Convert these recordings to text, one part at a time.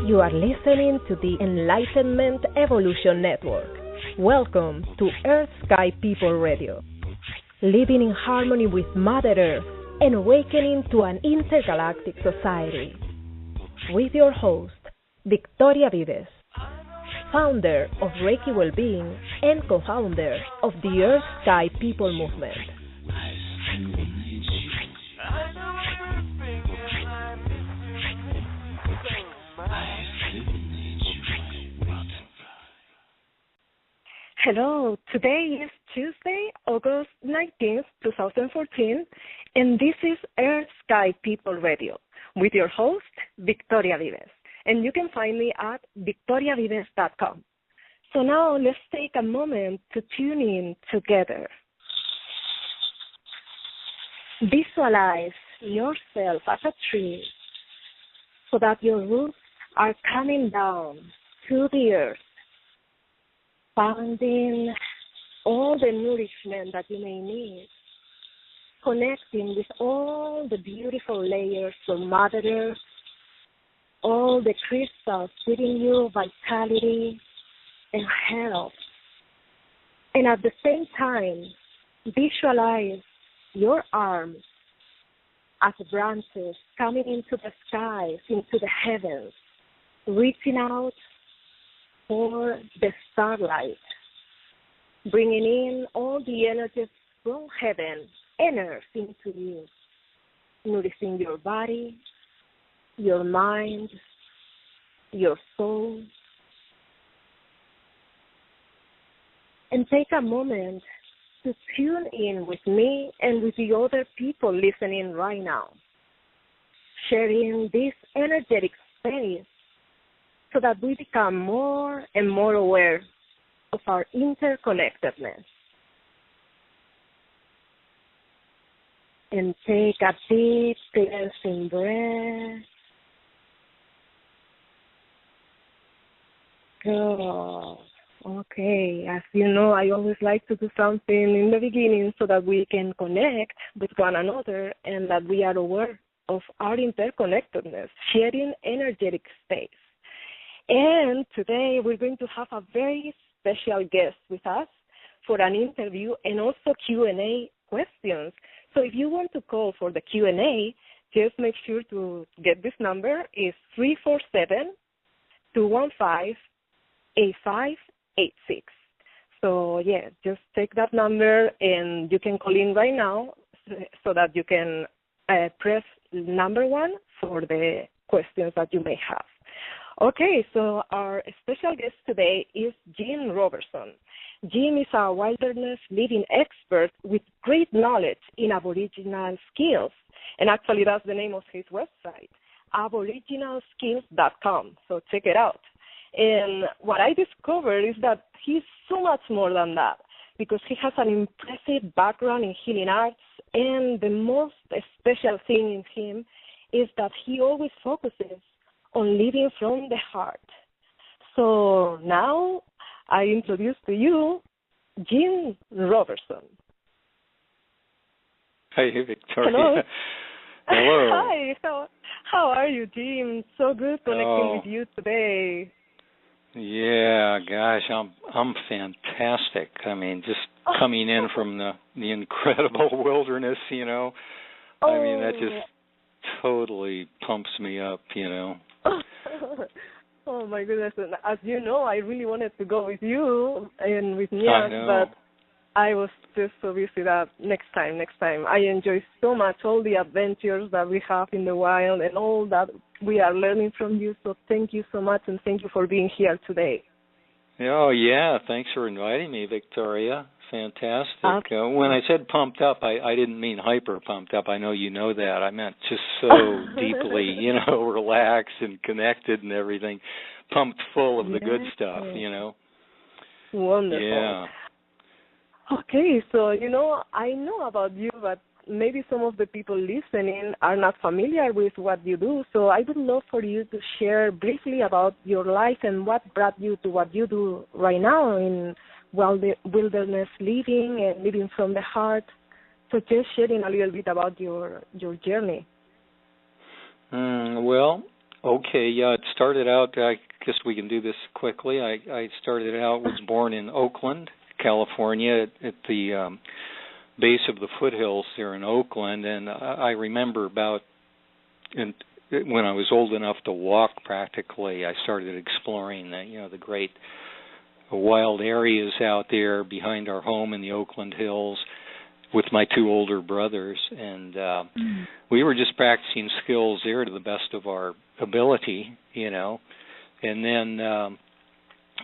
You are listening to the Enlightenment Evolution Network. Welcome to Earth Sky People Radio. Living in harmony with Mother Earth and awakening to an intergalactic society. With your host, Victoria Vives, founder of Reiki Wellbeing and co-founder of the Earth Sky People movement. Hello, today is Tuesday, August 19th, 2014, and this is Earth Sky People Radio with your host, Victoria Vives. And you can find me at victoriavives.com. So now let's take a moment to tune in together. Visualize yourself as a tree so that your roots are coming down to the earth, finding all the nourishment that you may need, connecting with all the beautiful layers of Mother Earth, all the crystals giving you vitality and health. And at the same time, visualize your arms as branches coming into the skies, into the heavens, reaching out for the starlight, bringing in all the energies from heaven and earth into you, nourishing your body, your mind, your soul. And take a moment to tune in with me and with the other people listening right now, sharing this energetic space so that we become more and more aware of our interconnectedness. And take a deep, cleansing breath. Good. Okay, as you know, I always like to do something in the beginning so that we can connect with one another and that we are aware of our interconnectedness, sharing energetic space. And today we're going to have a very special guest with us for an interview and also Q&A questions. So if you want to call for the Q&A, just make sure to get this number. It's 347-215-8586. So, yeah, just take that number and you can call in right now so that you can press number 1 for the questions that you may have. Okay, so our special guest today is Jim Robertson. Jim is a wilderness living expert with great knowledge in Aboriginal skills, and actually that's the name of his website, aboriginalskills.com, so check it out. And what I discovered is that he's so much more than that because he has an impressive background in healing arts, and the most special thing in him is that he always focuses on living from the heart. So now I introduce to you Jim Robertson. Hi, Victoria. Hello. Hello. Hi. How are you, Jim? So good connecting with you today. Yeah, gosh, I'm fantastic. I mean, just coming in from the incredible wilderness, you know. I mean, that just totally pumps me up, you know. Oh my goodness! And as you know, I really wanted to go with you and with Nia, but I was just so busy that next time. I enjoy so much all the adventures that we have in the wild and all that we are learning from you. So thank you so much, and thank you for being here today. Oh yeah, thanks for inviting me, Victoria. Fantastic. When I said pumped up, I didn't mean hyper pumped up. I know you know that. I meant just so deeply, you know, relaxed and connected and everything, pumped full of the good stuff, you know. Wonderful. Yeah. Okay, so, you know, I know about you, but maybe some of the people listening are not familiar with what you do. So I would love for you to share briefly about your life and what brought you to what you do right now in wilderness living and living from the heart. So just sharing a little bit about your journey. Well, Okay, yeah, it started out, I guess we can do this quickly. I started out, was born in Oakland, California, at the base of the foothills there in Oakland, and I remember when I was old enough to walk practically, I started exploring the great wild areas out there behind our home in the Oakland Hills with my two older brothers, and we were just practicing skills there to the best of our ability, and then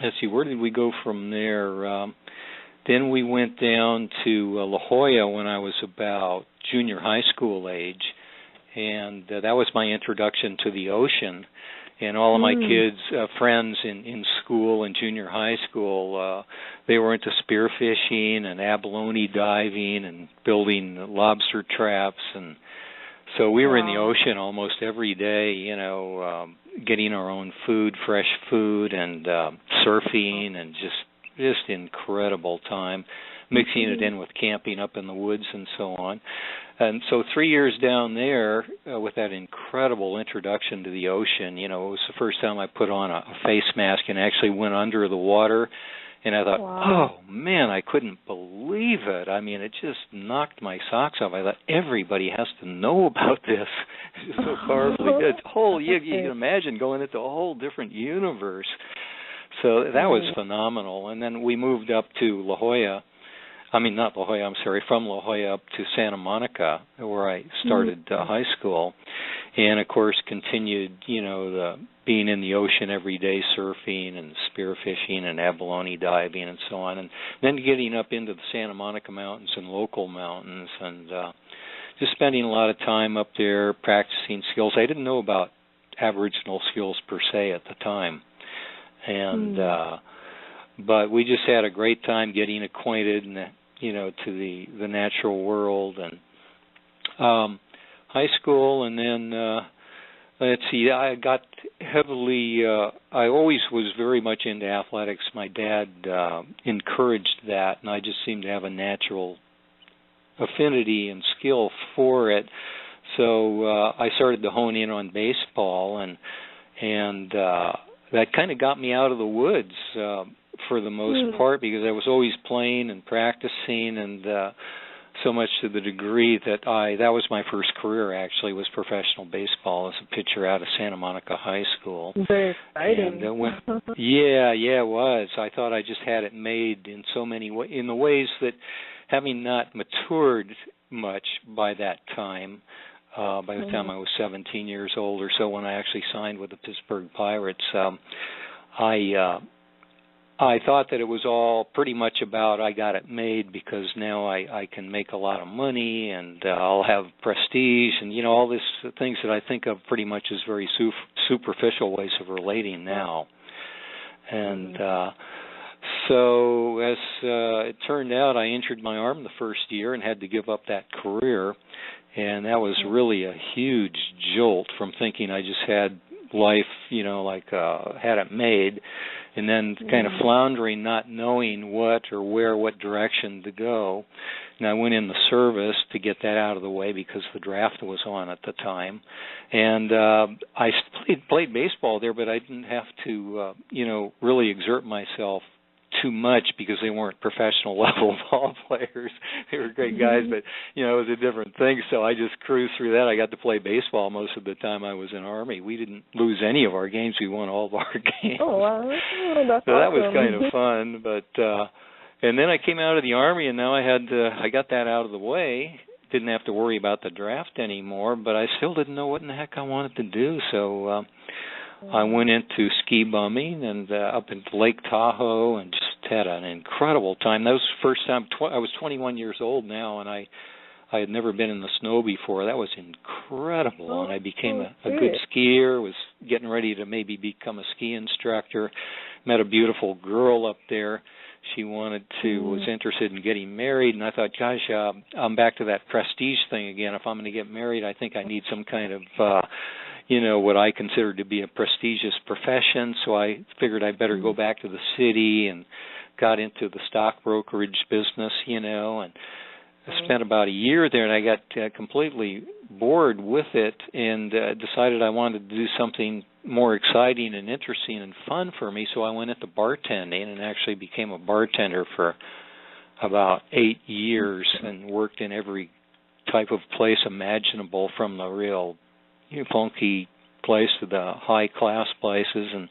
let's see, where did we go from there? Then we went down to La Jolla when I was about junior high school age, and that was my introduction to the ocean. And all of my kids, friends in school and junior high school, they were into spearfishing and abalone diving and building lobster traps. And so we were in the ocean almost every day, getting our own food, fresh food, and surfing, and just incredible time, mixing it in with camping up in the woods and so on. And so 3 years down there with that incredible introduction to the ocean, it was the first time I put on a face mask and actually went under the water. And I thought, oh, man, I couldn't believe it. I mean, it just knocked my socks off. I thought, everybody has to know about this. It's so powerfully good. You can imagine going into a whole different universe. So that was phenomenal. And then we moved up to La Jolla. Not La Jolla, from La Jolla up to Santa Monica, where I started high school. And, of course, continued, being in the ocean every day, surfing and spearfishing and abalone diving and so on. And then getting up into the Santa Monica Mountains and local mountains and just spending a lot of time up there practicing skills. I didn't know about Aboriginal skills per se at the time. And but we just had a great time getting acquainted and to the natural world. And high school, and then let's see, I got heavily I always was very much into athletics. My dad encouraged that, and I just seemed to have a natural affinity and skill for it. So I started to hone in on baseball, and that kind of got me out of the woods for the most part, because I was always playing and practicing, and so much to the degree that that was my first career, actually, was professional baseball as a pitcher out of Santa Monica High School. Very exciting. And yeah, it was. I thought I just had it made in so many ways, in the ways that, having not matured much by that time, by the time I was 17 years old or so, when I actually signed with the Pittsburgh Pirates, I thought that it was all pretty much about I got it made because now I can make a lot of money and I'll have prestige and, all these things that I think of pretty much as very superficial ways of relating now. And so as it turned out, I injured my arm the first year and had to give up that career. And that was really a huge jolt from thinking I just had life, had it made, and then kind of floundering, not knowing what direction to go. And I went in the service to get that out of the way because the draft was on at the time. And I played baseball there, but I didn't have to, really exert myself too much because they weren't professional level ball players. They were great guys, but it was a different thing. So I just cruised through that. I got to play baseball most of the time I was in Army. We didn't lose any of our games. We won all of our games. Oh wow, that's so awesome. That was kind of fun. But and then I came out of the Army, and now I got that out of the way. Didn't have to worry about the draft anymore. But I still didn't know what in the heck I wanted to do. So I went into ski bumming and up into Lake Tahoe and just had an incredible time. That was the first time. I was 21 years old now, and I had never been in the snow before. That was incredible, and I became a good skier, was getting ready to maybe become a ski instructor, met a beautiful girl up there. She was interested in getting married, and I thought, gosh, I'm back to that prestige thing again. If I'm going to get married, I think I need some kind of what I consider to be a prestigious profession, so I figured I'd better go back to the city and got into the stock brokerage business, and spent about a year there, and I got completely bored with it and decided I wanted to do something more exciting and interesting and fun for me, so I went into bartending and actually became a bartender for about 8 years and worked in every type of place imaginable, from the real funky place to the high-class places, and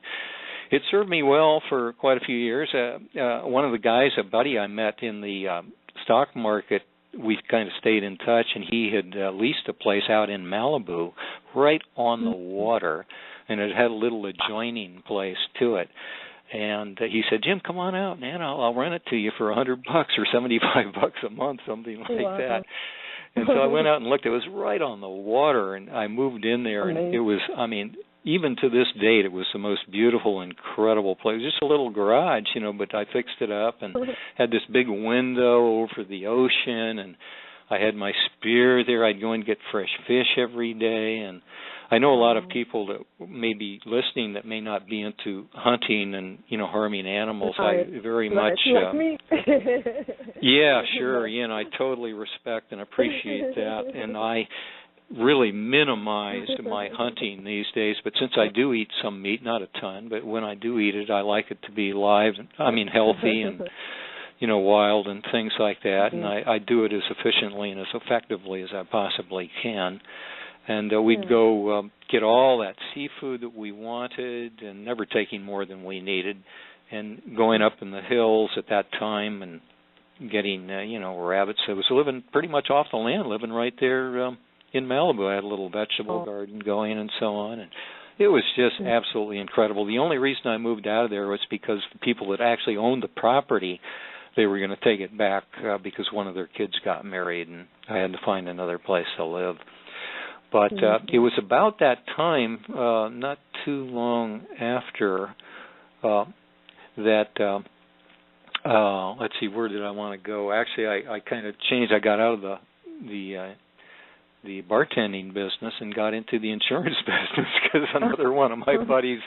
it served me well for quite a few years. One of the guys, a buddy I met in the stock market, we kind of stayed in touch, and he had leased a place out in Malibu right on the water, and it had a little adjoining place to it. And he said, Jim, come on out, man. I'll rent it to you for $100 or $75 a month, something like that. And so I went out and looked. It was right on the water, and I moved in there, and it was, I mean, even to this date, it was the most beautiful, incredible place. It was just a little garage, but I fixed it up and had this big window over the ocean, and I had my spear there. I'd go and get fresh fish every day, and I know a lot of people that may be listening that may not be into hunting and, harming animals. I very much... like me. Yeah, sure. I totally respect and appreciate that, and I really minimized my hunting these days, but since I do eat some meat, not a ton, but when I do eat it, I like it to be live, healthy and, wild and things like that, and I do it as efficiently and as effectively as I possibly can. And we'd go get all that seafood that we wanted and never taking more than we needed, and going up in the hills at that time and getting, rabbits. I was living pretty much off the land, living right there in Malibu. I had a little vegetable garden going and so on, and it was just absolutely incredible. The only reason I moved out of there was because the people that actually owned the property, they were going to take it back because one of their kids got married, and I had to find another place to live. But it was about that time, not too long after, that, let's see, where did I want to go? Actually, I kind of changed. I got out of the bartending business and got into the insurance business because another one of my buddies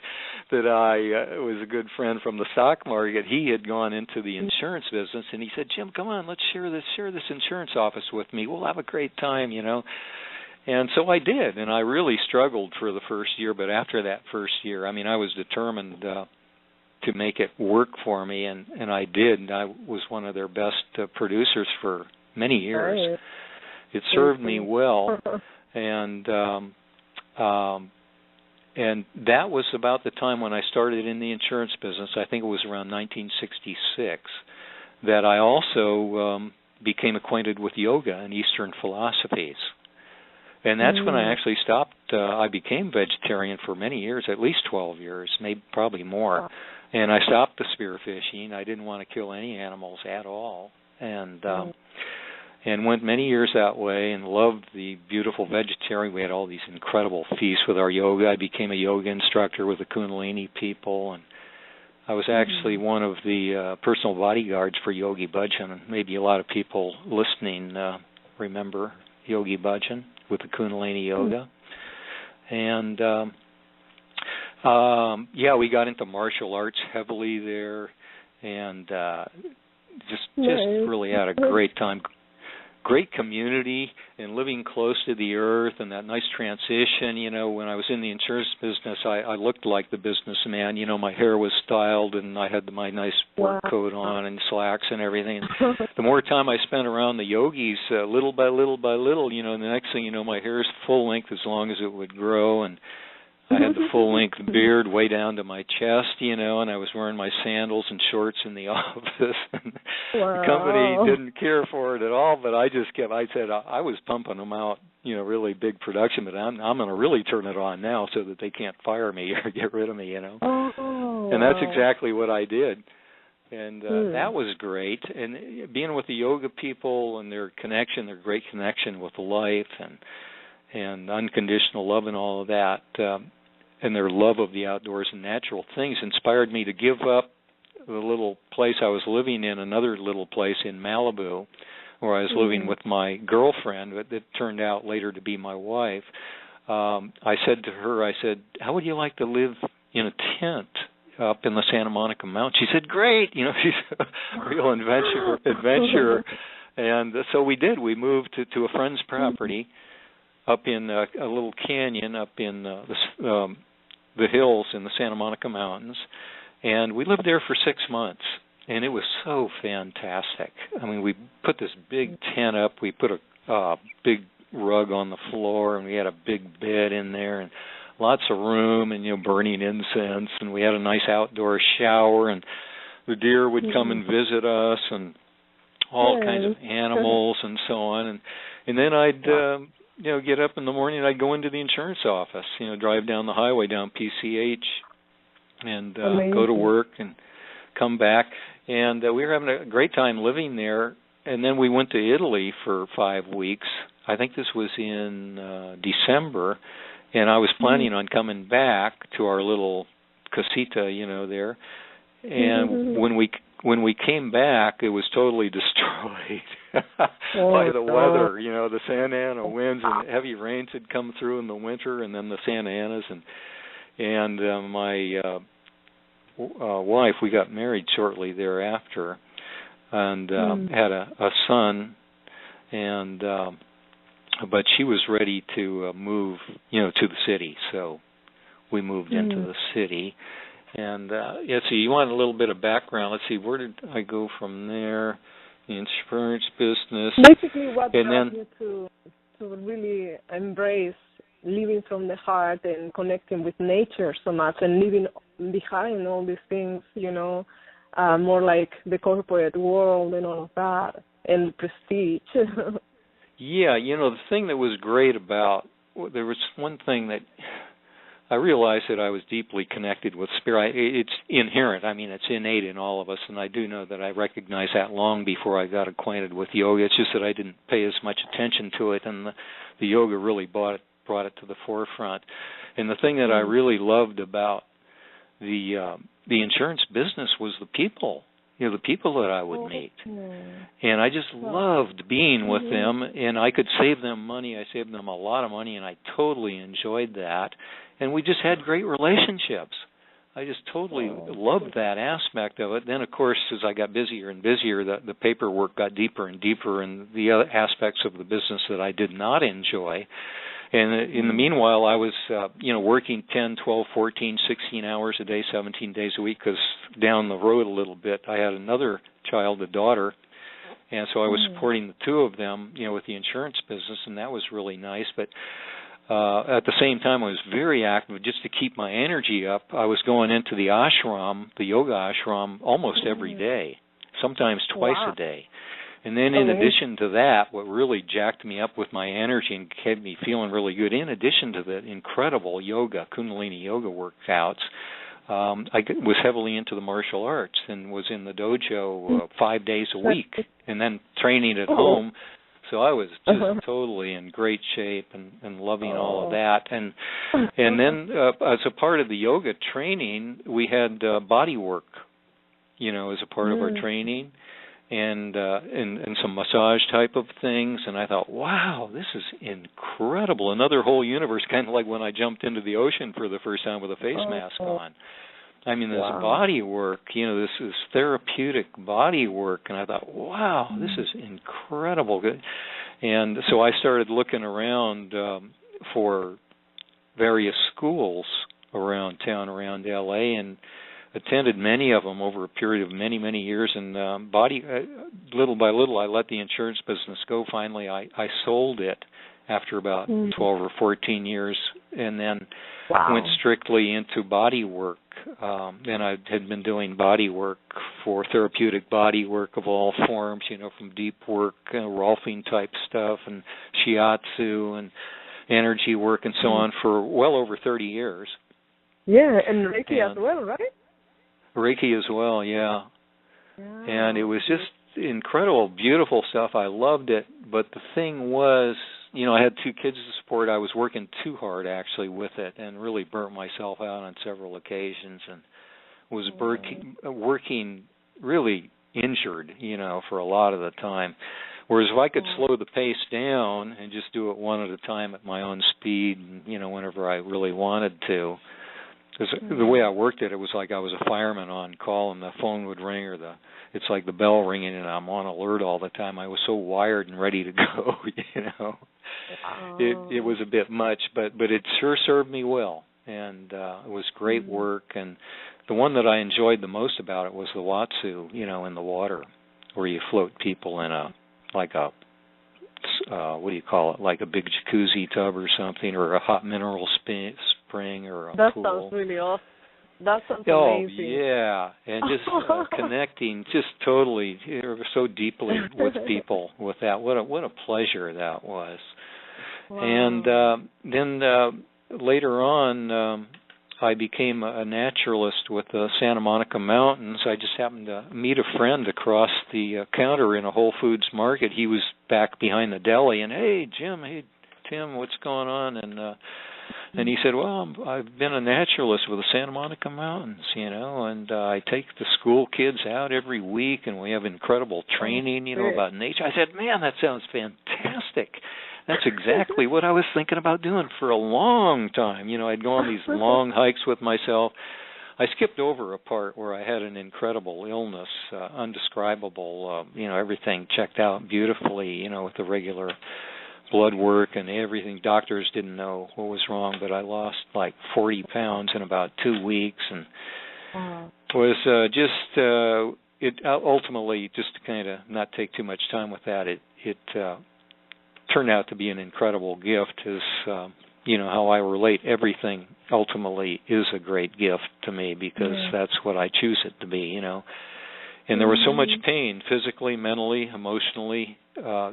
that I was a good friend from the stock market, he had gone into the insurance business, and he said, Jim, come on, let's share this insurance office with me. We'll have a great time, And so I did, and I really struggled for the first year, but after that first year, I was determined to make it work for me, and I did. And I was one of their best producers for many years. Right. It served me well, and that was about the time when I started in the insurance business. I think it was around 1966 that I also became acquainted with yoga and Eastern philosophies. And that's when I actually stopped. I became vegetarian for many years, at least 12 years, maybe probably more. And I stopped the spearfishing. I didn't want to kill any animals at all, and went many years that way and loved the beautiful vegetarian. We had all these incredible feasts with our yoga. I became a yoga instructor with the Kundalini people, and I was actually one of the personal bodyguards for Yogi Bhajan. And maybe a lot of people listening remember Yogi Bhajan with the Kundalini yoga. And we got into martial arts heavily there, and just really had a great time. Great community and living close to the earth, and that nice transition. When I was in the insurance business, I looked like the businessman. My hair was styled, and I had my nice work coat on and slacks and everything. And the more time I spent around the yogis, little by little by little, the next thing my hair is full length as long as it would grow, and I had the full-length beard way down to my chest, and I was wearing my sandals and shorts in the office. And the company didn't care for it at all, but I said I was pumping them out, really big production, but I'm going to really turn it on now so that they can't fire me or get rid of me, And that's exactly what I did. And that was great. And being with the yoga people and their great connection with life and unconditional love and all of that, and their love of the outdoors and natural things inspired me to give up the little place I was living in, another little place in Malibu, where I was living with my girlfriend, that turned out later to be my wife. I said to her, how would you like to live in a tent up in the Santa Monica Mountains? She said, great. She's a real adventurer. And so we did. We moved to a friend's property up in a little canyon up in the hills in the Santa Monica Mountains, and we lived there for 6 months, and it was so fantastic. I mean, we put this big tent up. We put a big rug on the floor, and we had a big bed in there, and lots of room, and burning incense, and we had a nice outdoor shower, and the deer would come and visit us, and all kinds of animals and so on, and then I'd get up in the morning and I'd go into the insurance office, drive down the highway down PCH, and go to work and come back, and we were having a great time living there. And then we went to Italy for 5 weeks. I think this was in December, and I was planning on coming back to our little casita, there. And when we came back, it was totally destroyed by the weather. The Santa Ana winds and heavy rains had come through in the winter, and then the Santa Anas, and my wife, we got married shortly thereafter, and had a son, and but she was ready to move, to the city, so we moved into the city. And let's see, you want a little bit of background. Let's see, where did I go from there? The insurance business. Basically, what brought you to really embrace living from the heart and connecting with nature so much, and leaving behind all these things, more like the corporate world and all of that, and prestige. Yeah, the thing that was great about, there was one thing that I realized, that I was deeply connected with spirit. It's inherent. I mean, it's innate in all of us, and I do know that I recognized that long before I got acquainted with yoga. It's just that I didn't pay as much attention to it, and the yoga really brought it to the forefront. And the thing that I really loved about the insurance business was the people. The people that I would meet. And I just loved being with them, and I could save them money. I saved them a lot of money, and I totally enjoyed that. And we just had great relationships. I just totally loved that aspect of it. Then, of course, as I got busier and busier, the paperwork got deeper and deeper, and the other aspects of the business that I did not enjoy. And in the meanwhile, I was, working 10, 12, 14, 16 hours a day, 17 days a week, because down the road a little bit, I had another child, a daughter, and so I was supporting the two of them, with the insurance business, and that was really nice. But at the same time, I was very active just to keep my energy up. I was going into the ashram, the yoga ashram, almost every day, sometimes twice a day. And then in addition to that, what really jacked me up with my energy and kept me feeling really good, in addition to the incredible yoga, Kundalini yoga workouts, I was heavily into the martial arts and was in the dojo 5 days a week, and then training at home. So I was just totally in great shape and loving all of that. And then as a part of the yoga training, we had body work, as a part of our training. And some massage type of things, and I thought, wow, this is incredible. Another whole universe, kind of like when I jumped into the ocean for the first time with a face mask on. I mean, this body work, this is therapeutic body work, and I thought, wow, this is incredible. And so I started looking around for various schools around town, around L.A., and attended many of them over a period of many, many years, and little by little, I let the insurance business go. Finally, I sold it after about 12 or 14 years, and then went strictly into body work. Then I had been doing body work for therapeutic body work of all forms, from deep work, Rolfing type stuff, and shiatsu, and energy work, and so on, for well over 30 years. Yeah, and Reiki as well, right? Reiki as well, yeah. And it was just incredible, beautiful stuff. I loved it. But the thing was, I had 2 kids to support. I was working too hard, actually, with it, and really burnt myself out on several occasions, and was working really injured, for a lot of the time. Whereas if I could slow the pace down and just do it one at a time at my own speed, and, whenever I really wanted to, Because the way I worked it, it was like I was a fireman on call, and the phone would ring, or it's like the bell ringing, and I'm on alert all the time. I was so wired and ready to go, you know. Wow. It was a bit much, but it sure served me well, and it was great work. And the one that I enjoyed the most about it was the Watsu, you know, in the water, where you float people in what do you call it, like a big jacuzzi tub or something, or a hot mineral spring or a pool. That sounds really awesome. That sounds amazing. Oh, yeah, and just connecting just totally, so deeply with people with that. What a pleasure that was. Wow. And then later on, I became a naturalist with the Santa Monica Mountains. I just happened to meet a friend across the counter in a Whole Foods market. He was back behind the deli, and hey, Jim, hey, Tim, what's going on? And he said, well, I've been a naturalist with the Santa Monica Mountains, you know, and I take the school kids out every week, and we have incredible training, you know, about nature. I said, man, that sounds fantastic. That's exactly what I was thinking about doing for a long time. You know, I'd go on these long hikes with myself. I skipped over a part where I had an incredible illness, undescribable, you know, everything checked out beautifully, you know, with the regular blood work and everything. Doctors didn't know what was wrong, but I lost like 40 pounds in about 2 weeks, and was it ultimately, just to kind of not take too much time with that, it turned out to be an incredible gift. As you know, how I relate everything ultimately is a great gift to me, because that's what I choose it to be, you know. And there was so much pain, physically, mentally, emotionally,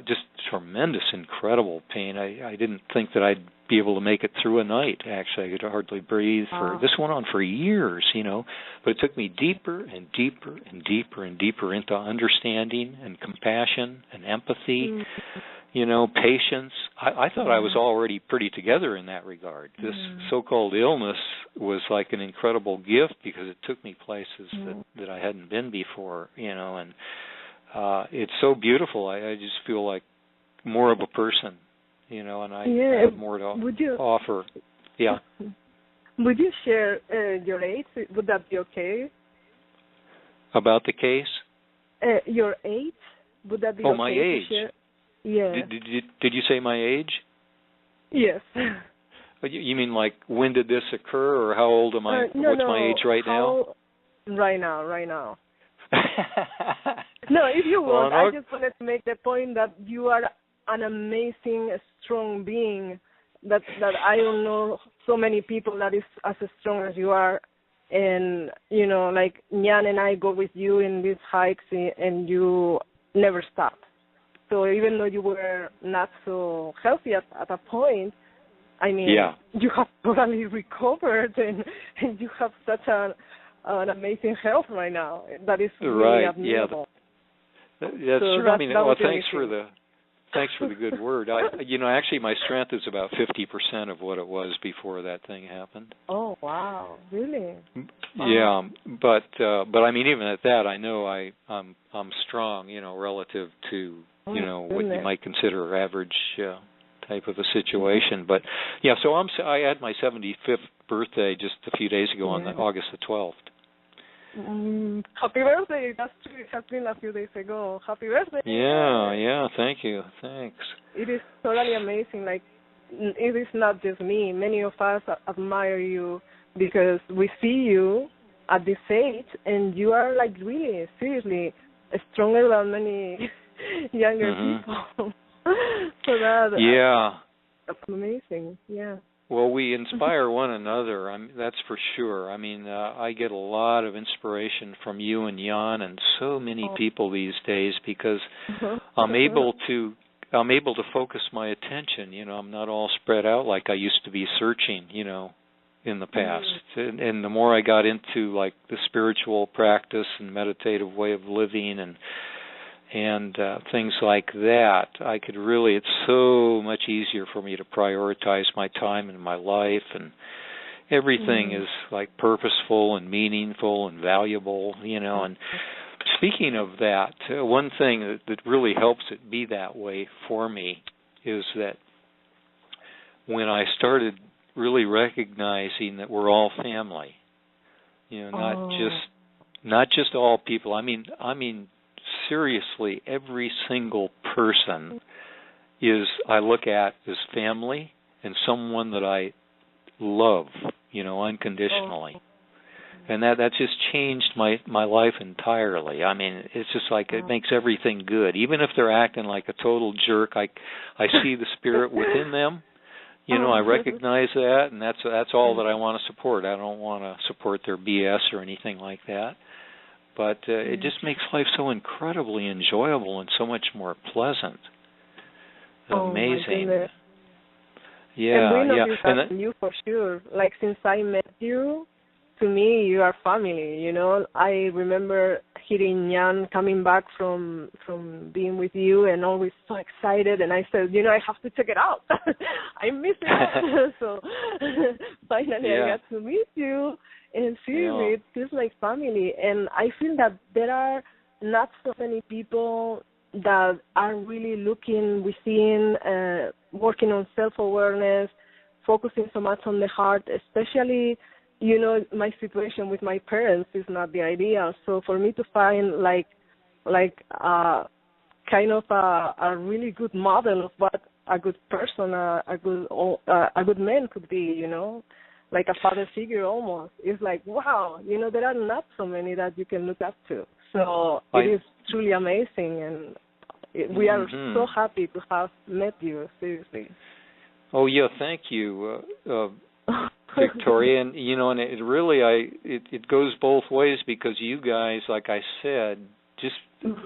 just tremendous, incredible pain. I didn't think that I'd be able to make it through a night, actually. I could hardly breathe. This went on for years, you know, but it took me deeper and deeper and deeper and deeper into understanding and compassion and empathy, you know, patience. I thought I was already pretty together in that regard. This so-called illness was like an incredible gift, because it took me places that I hadn't been before, you know, and it's so beautiful. I just feel like more of a person, you know, and I have more to offer. Yeah. Would you share your age? Would that be okay? About the case? Your age? Would that be okay? Oh, my age. To share? Yeah. Did you say my age? Yes. You mean like when did this occur, or how old am I? What's my age right now? Right now. No, if you want, I just wanted to make the point that you are an amazing, strong being. That I don't know so many people that is as strong as you are. And, you know, like Nyan and I go with you in these hikes, and you never stop. So even though you were not so healthy at a point, I mean, you have totally recovered, and you have such an amazing health right now. That is really admirable. That's true. I mean, well, thanks for the good word. Actually, my strength is about 50% of what it was before that thing happened. Oh, wow! Really? Yeah, but I mean, even at that, I know I'm strong, you know, relative to what you might consider average type of a situation. But yeah, so I had my 75th birthday just a few days ago on August the 12th. Happy birthday! That's true. It has been a few days ago. Happy birthday! Yeah. Thank you. Thanks. It is totally amazing. Like, it is not just me. Many of us admire you because we see you at this age, and you are like really, seriously, stronger than many younger people. So that's amazing. Yeah. Well, we inspire one another. That's for sure. I mean, I get a lot of inspiration from you and Jan and so many people these days, because I'm able to focus my attention. You know, I'm not all spread out like I used to be searching, you know, in the past. And the more I got into like the spiritual practice and meditative way of living and things like that, I could really, it's so much easier for me to prioritize my time and my life, and everything is like purposeful and meaningful and valuable, you know. And speaking of that, one thing that really helps it be that way for me is that when I started really recognizing that we're all family, You know, not just all people. I mean seriously, every single person I look at as family and someone that I love, you know, unconditionally. And that's just changed my life entirely. I mean, it's just like it makes everything good. Even if they're acting like a total jerk, I see the spirit within them. You know, I recognize that, and that's all that I want to support. I don't want to support their BS or anything like that. But it just makes life so incredibly enjoyable and so much more pleasant. Amazing. Yeah, and we noticed that in you for sure. Like, since I met you, to me, you are family, you know. I remember hearing Jan coming back from being with you and always so excited, and I said, you know, I have to check it out. I miss it. So finally I got to meet you, and seriously, it feels like family. And I feel that there are not so many people that are really looking within, working on self-awareness, focusing so much on the heart, especially, you know, my situation with my parents is not the ideal. So for me to find like kind of a really good model of what a good person, a good man could be, you know, like a father figure almost. It's like, wow, you know, there are not so many that you can look up to. So it is truly amazing, and we are so happy to have met you, seriously. Oh, yeah, thank you, Victoria. And, you know, and it really, it goes both ways, because you guys, like I said, just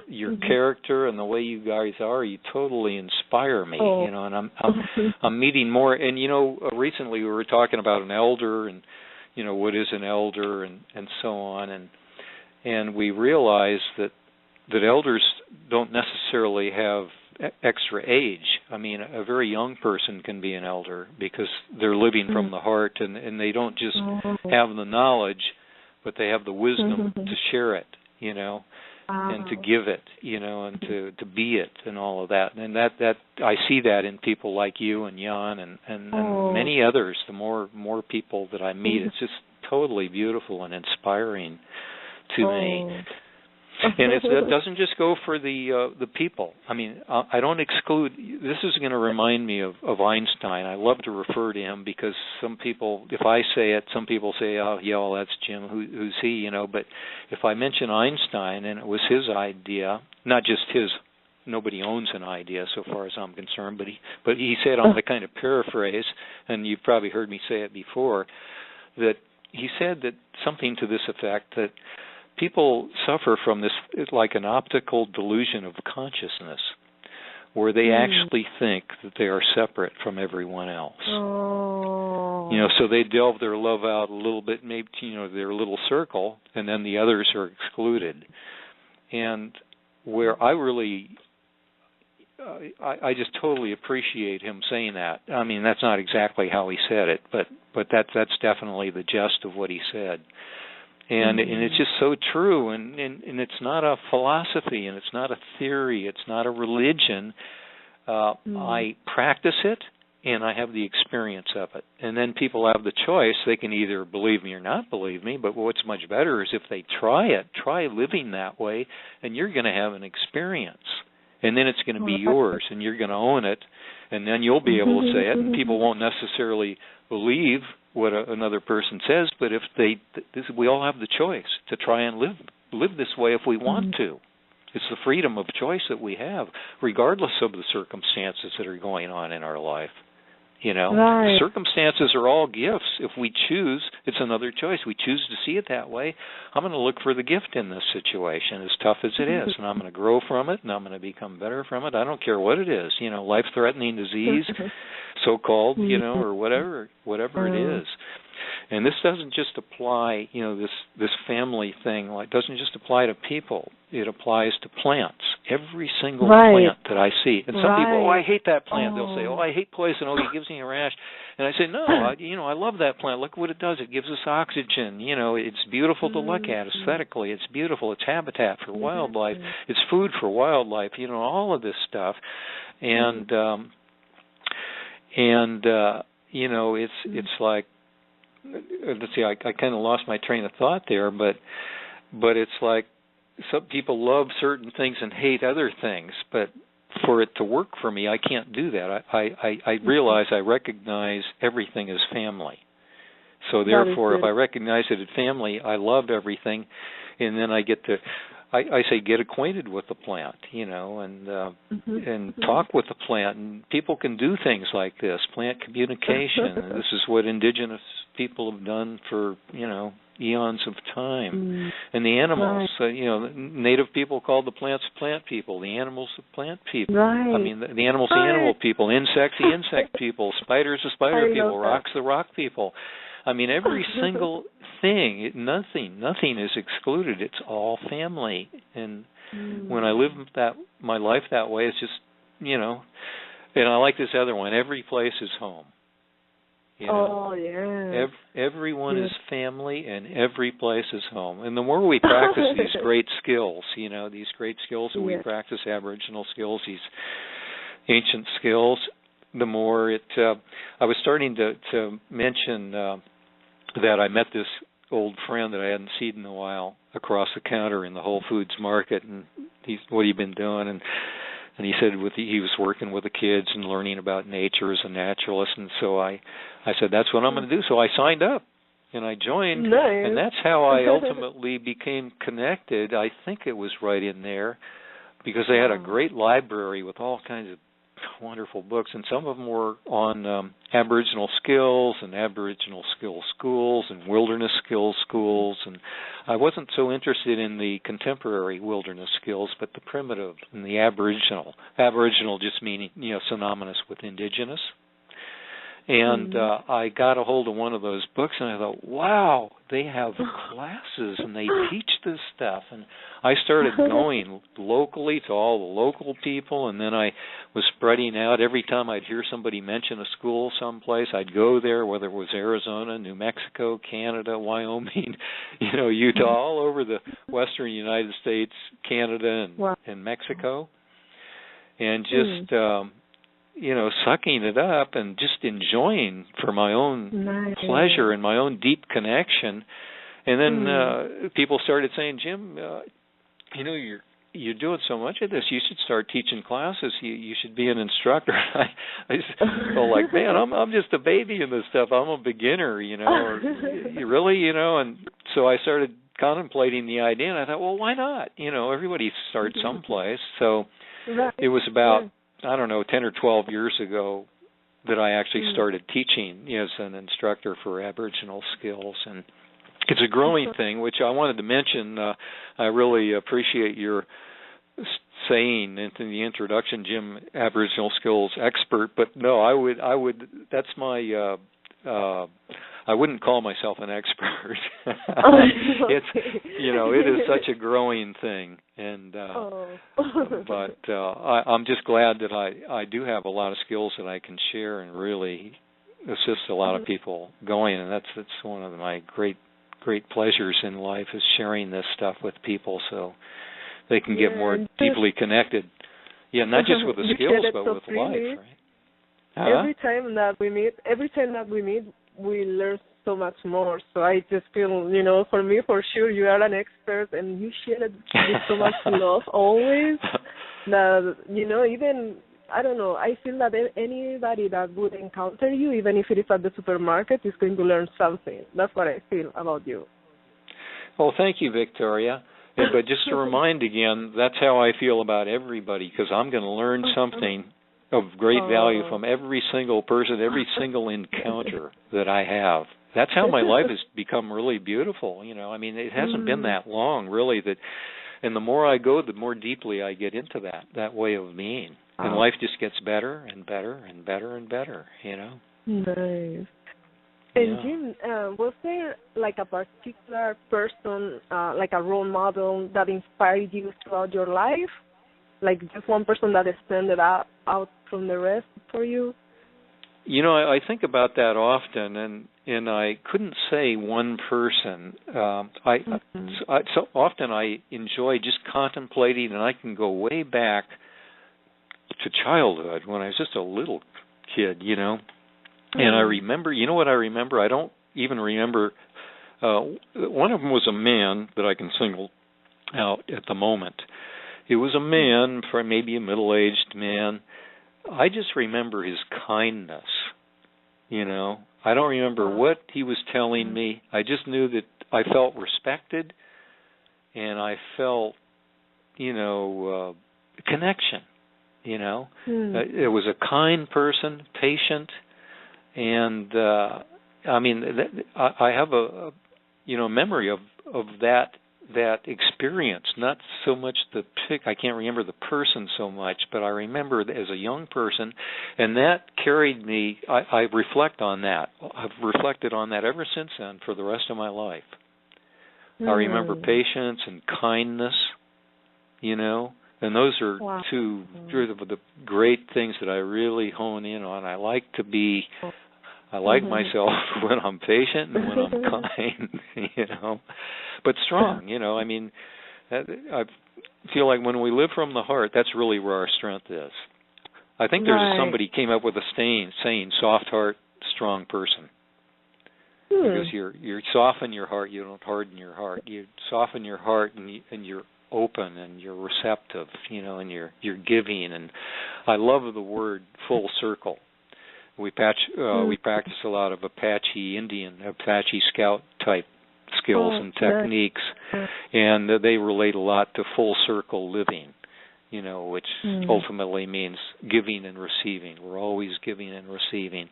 your character and the way you guys are, you totally inspire me, you know, and I'm meeting more. And, you know, recently we were talking about an elder and, you know, what is an elder and so on. And we realized that elders don't necessarily have extra age. I mean, a very young person can be an elder because they're living from the heart, and they don't just have the knowledge, but they have the wisdom to share it, you know, and to give it, you know, and to be it and all of that. And that I see that in people like you and Jan and many others. The more people that I meet, it's just totally beautiful and inspiring to me. And it doesn't just go for the people. I mean, I don't exclude. This is going to remind me of Einstein. I love to refer to him because some people, if I say it, some people say, "Oh, yeah, well, that's Jim. Who's he?" You know. But if I mention Einstein and it was his idea, not just his. Nobody owns an idea, so far as I'm concerned. But he said, on the kind of paraphrase, and you've probably heard me say it before, that he said that something to this effect, that people suffer from this, like an optical delusion of consciousness, where they actually think that they are separate from everyone else. You know, so they delve their love out a little bit, maybe, you know, their little circle, and then the others are excluded. And where I really, I just totally appreciate him saying that. I mean, that's not exactly how he said it, but that's definitely the gist of what he said. And it's just so true, and it's not a philosophy, and it's not a theory, it's not a religion. I practice it, and I have the experience of it. And then people have the choice. They can either believe me or not believe me, but what's much better is if they try living that way, and you're going to have an experience. And then it's going to be yours, and you're going to own it, and then you'll be able to say it, and people won't necessarily believe what another person says, but if we all have the choice to try and live this way if we want to. It's the freedom of choice that we have, regardless of the circumstances that are going on in our life. You know, circumstances are all gifts. If we choose, it's another choice. We choose to see it that way. I'm going to look for the gift in this situation, as tough as it is, and I'm going to grow from it, and I'm going to become better from it. I don't care what it is, you know, life-threatening disease, so-called, you know, or whatever it is. And this doesn't just apply, you know, this family thing. It doesn't just apply to people. It applies to plants. Every single plant that I see. And some people, I hate that plant. They'll say, I hate poison. It gives me a rash. And I say, no, I love that plant. Look what it does. It gives us oxygen. You know, it's beautiful to look at aesthetically. It's beautiful. It's habitat for wildlife. It's food for wildlife. You know, all of this stuff. And, you know, it's like, let's see, I kind of lost my train of thought there, but it's like some people love certain things and hate other things, but for it to work for me, I can't do that. I realize I recognize everything as family. So therefore, if I recognize it as family, I love everything, and then I get to, I say, get acquainted with the plant, and talk with the plant. And people can do things like this, plant communication. This is what indigenous people have done for, eons of time. And the animals, native people called the plants plant people, the animals the plant people. Right. I mean, the animals the animal people, insects the insect people, spiders the spider people, rocks the rock people. I mean, every single thing, nothing is excluded. It's all family. And when I live my life that way, it's just, and I like this other one, every place is home. Oh, yeah. Everyone is family, and every place is home. And the more we practice these great skills, these great skills that we practice, Aboriginal skills, these ancient skills, the more it, I was starting to mention that I met this old friend that I hadn't seen in a while across the counter in the Whole Foods market, and he's, what have you been doing? And he said he was working with the kids and learning about nature as a naturalist, and so I said, that's what I'm going to do. So I signed up, and I joined, and that's how I ultimately became connected. I think it was right in there, because they had a great library with all kinds of wonderful books, and some of them were on Aboriginal skills and Aboriginal skills schools and wilderness skills schools, and I wasn't so interested in the contemporary wilderness skills, but the primitive and the Aboriginal just meaning, synonymous with indigenous. And I got a hold of one of those books, and I thought, wow, they have classes, and they teach this stuff. And I started going locally to all the local people, and then I was spreading out. Every time I'd hear somebody mention a school someplace, I'd go there, whether it was Arizona, New Mexico, Canada, Wyoming, Utah, all over the western United States, Canada, and Mexico. And just... sucking it up and just enjoying for my own pleasure and my own deep connection. And then people started saying, Jim, you're doing so much of this. You should start teaching classes. You should be an instructor. I just felt like, man, I'm just a baby in this stuff. I'm a beginner, or you really, And so I started contemplating the idea, and I thought, well, why not? Everybody starts someplace. So it was about... I don't know, 10 or 12 years ago that I actually started teaching as an instructor for Aboriginal skills. And it's a growing thing, which I wanted to mention. I really appreciate your saying in the introduction, Jim, Aboriginal skills expert. But no, I would. That's my. I wouldn't call myself an expert. It's it is such a growing thing, and but I'm just glad that I do have a lot of skills that I can share and really assist a lot of people going, and that's one of my great pleasures in life, is sharing this stuff with people so they can get more deeply connected. Yeah, not just with the skills, but with life, right? Every time that we meet, we learn so much more. So I just feel, for me, for sure, you are an expert, and you share it with so much love always. That, even, I don't know, I feel that anybody that would encounter you, even if it is at the supermarket, is going to learn something. That's what I feel about you. Well, thank you, Victoria. But just to remind again, that's how I feel about everybody, because I'm going to learn something of great value from every single person, every single encounter that I have. That's how my life has become really beautiful. I mean, it hasn't been that long, really. And the more I go, the more deeply I get into that way of being. And life just gets better and better and better and better, Nice. And Jim, was there like a particular person, like a role model that inspired you throughout your life? Like just one person that extended out from the rest for you? I think about that often, and I couldn't say one person. So often I enjoy just contemplating, and I can go way back to childhood when I was just a little kid, And I remember, what I remember? I don't even remember one of them was a man that I can single out at the moment. It was a man, for maybe a middle-aged man. I just remember his kindness, you know. I don't remember what he was telling me. I just knew that I felt respected, and I felt, you know, connection, you know. It was a kind person, patient, and I mean, I have a you know, memory of that experience. Not so much I can't remember the person so much, but I remember as a young person, and that carried me. I reflect on that. I've reflected on that ever since then for the rest of my life. I remember patience and kindness, you know, and those are two of the great things that I really hone in on. I like myself when I'm patient and when I'm kind, you know, but strong, you know. I mean, I feel like when we live from the heart, that's really where our strength is. I think there's somebody came up with a saying, soft heart, strong person. Because you soften your heart, you don't harden your heart. You soften your heart and you're open and you're receptive, you know, and you're giving. And I love the word full circle. We practice a lot of Apache Scout type skills and techniques, and they relate a lot to full circle living, you know, which ultimately means giving and receiving. We're always giving and receiving.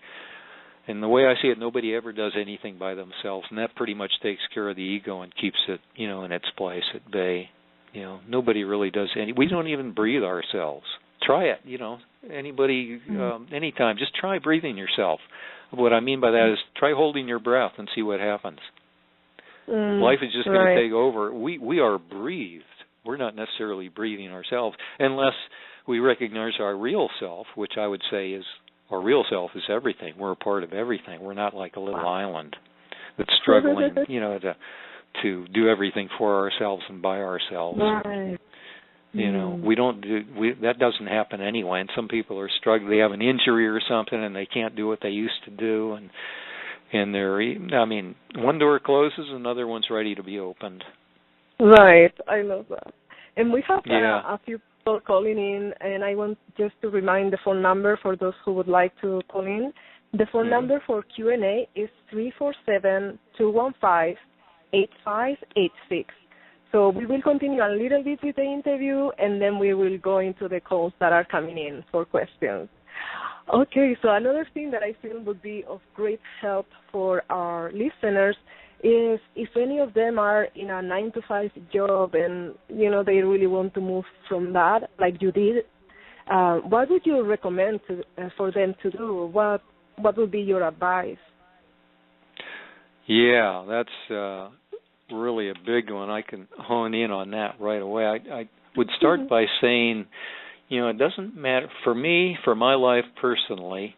And the way I see it, nobody ever does anything by themselves, and that pretty much takes care of the ego and keeps it, you know, in its place at bay. You know, nobody really does we don't even breathe ourselves. Try it, you know. Anybody, anytime, just try breathing yourself. What I mean by that is try holding your breath and see what happens. Life is just going to take over. We are breathed. We're not necessarily breathing ourselves unless we recognize our real self, which I would say is our real self is everything. We're a part of everything. We're not like a little island that's struggling, you know, to do everything for ourselves and by ourselves. You know, that doesn't happen anyway. And some people are struggling. They have an injury or something, and they can't do what they used to do. And I mean, one door closes, another one's ready to be opened. Right. I love that. And we have a few people calling in, and I want just to remind the phone number for those who would like to call in. The phone number for Q&A is 347-215-8586. So we will continue a little bit with the interview, and then we will go into the calls that are coming in for questions. Okay, so another thing that I feel would be of great help for our listeners is if any of them are in a 9-to-5 job and, you know, they really want to move from that, like you did, what would you recommend for them to do? What would be your advice? Yeah, that's really a big one. I can hone in on that right away. I would start by saying, you know, it doesn't matter for me, for my life personally.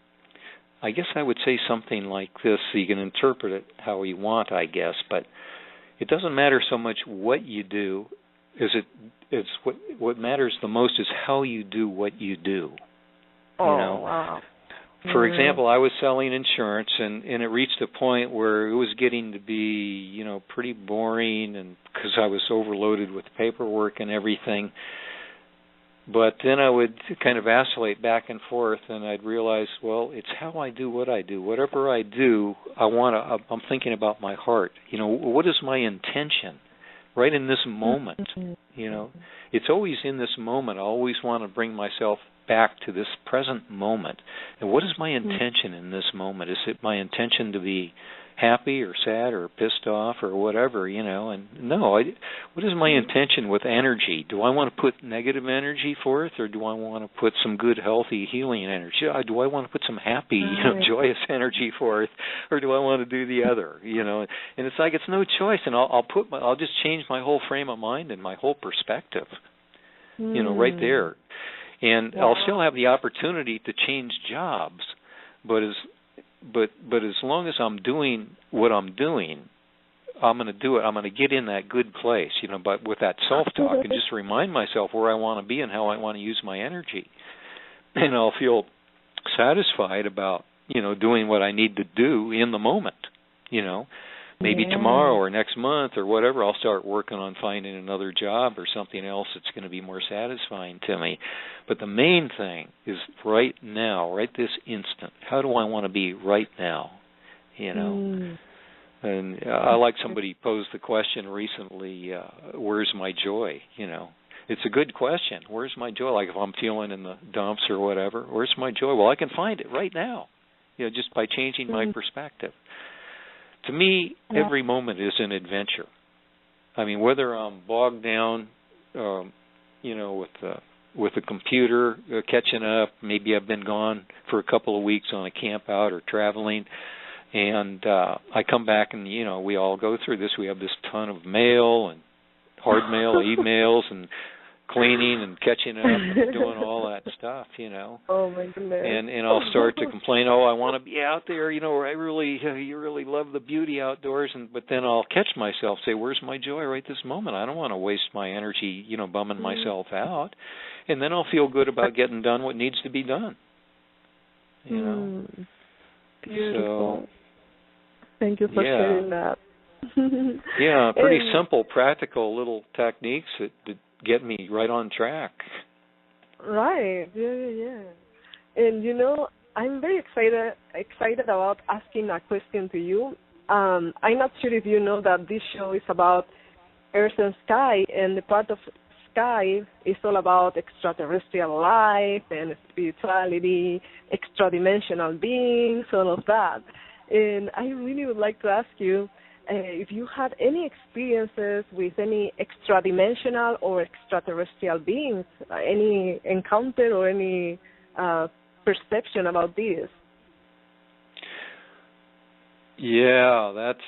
I guess I would say something like this. So you can interpret it how you want, I guess, but it doesn't matter so much what you do. It's what matters the most is how you do what you do. Oh, you know? Wow. For example, I was selling insurance, and it reached a point where it was getting to be, you know, pretty boring, and because I was overloaded with paperwork and everything. But then I would kind of vacillate back and forth, and I'd realize, well, it's how I do what I do. Whatever I do, I'm thinking about my heart. You know, what is my intention? Right in this moment, you know. It's always in this moment. I always want to bring myself back to this present moment. And what is my intention in this moment? Is it my intention to be happy or sad or pissed off or whatever, you know? And what is my intention with energy? Do I want to put negative energy forth, or do I want to put some good, healthy, healing energy? Do I want to put some happy, you know, joyous energy forth, or do I want to do the other, you know? And it's like it's no choice, and I'll just change my whole frame of mind and my whole perspective, you know, right there. And I'll still have the opportunity to change jobs, but as long as I'm doing what I'm doing, I'm going to do it. I'm going to get in that good place, you know, but with that self-talk and just remind myself where I want to be and how I want to use my energy. And I'll feel satisfied about, you know, doing what I need to do in the moment, Maybe tomorrow or next month or whatever, I'll start working on finding another job or something else that's going to be more satisfying to me. But the main thing is right now, right this instant. How do I want to be right now? And I like somebody posed the question recently, where's my joy? It's a good question. Where's my joy? Like if I'm feeling in the dumps or whatever, where's my joy? Well, I can find it right now, just by changing my perspective. To me, every moment is an adventure. I mean, whether I'm bogged down, with the computer, catching up, maybe I've been gone for a couple of weeks on a camp out or traveling, and I come back and, we all go through this. We have this ton of mail and hard mail, emails, and cleaning and catching up and doing all that stuff, Oh my goodness. And I'll start to complain, I want to be out there, you really love the beauty outdoors, but then I'll catch myself, say, where's my joy right this moment? I don't want to waste my energy, bumming myself out. And then I'll feel good about getting done what needs to be done. Beautiful. So, thank you for sharing that. Pretty simple, practical little techniques that get me right on track. Right. Yeah. And I'm very excited about asking a question to you. I'm not sure if you know that this show is about Earth and Sky, and the part of Sky is all about extraterrestrial life and spirituality, extra-dimensional beings, all of that. And I really would like to ask you, if you had any experiences with any extra-dimensional or extraterrestrial beings, any encounter or any perception about this? Yeah, that's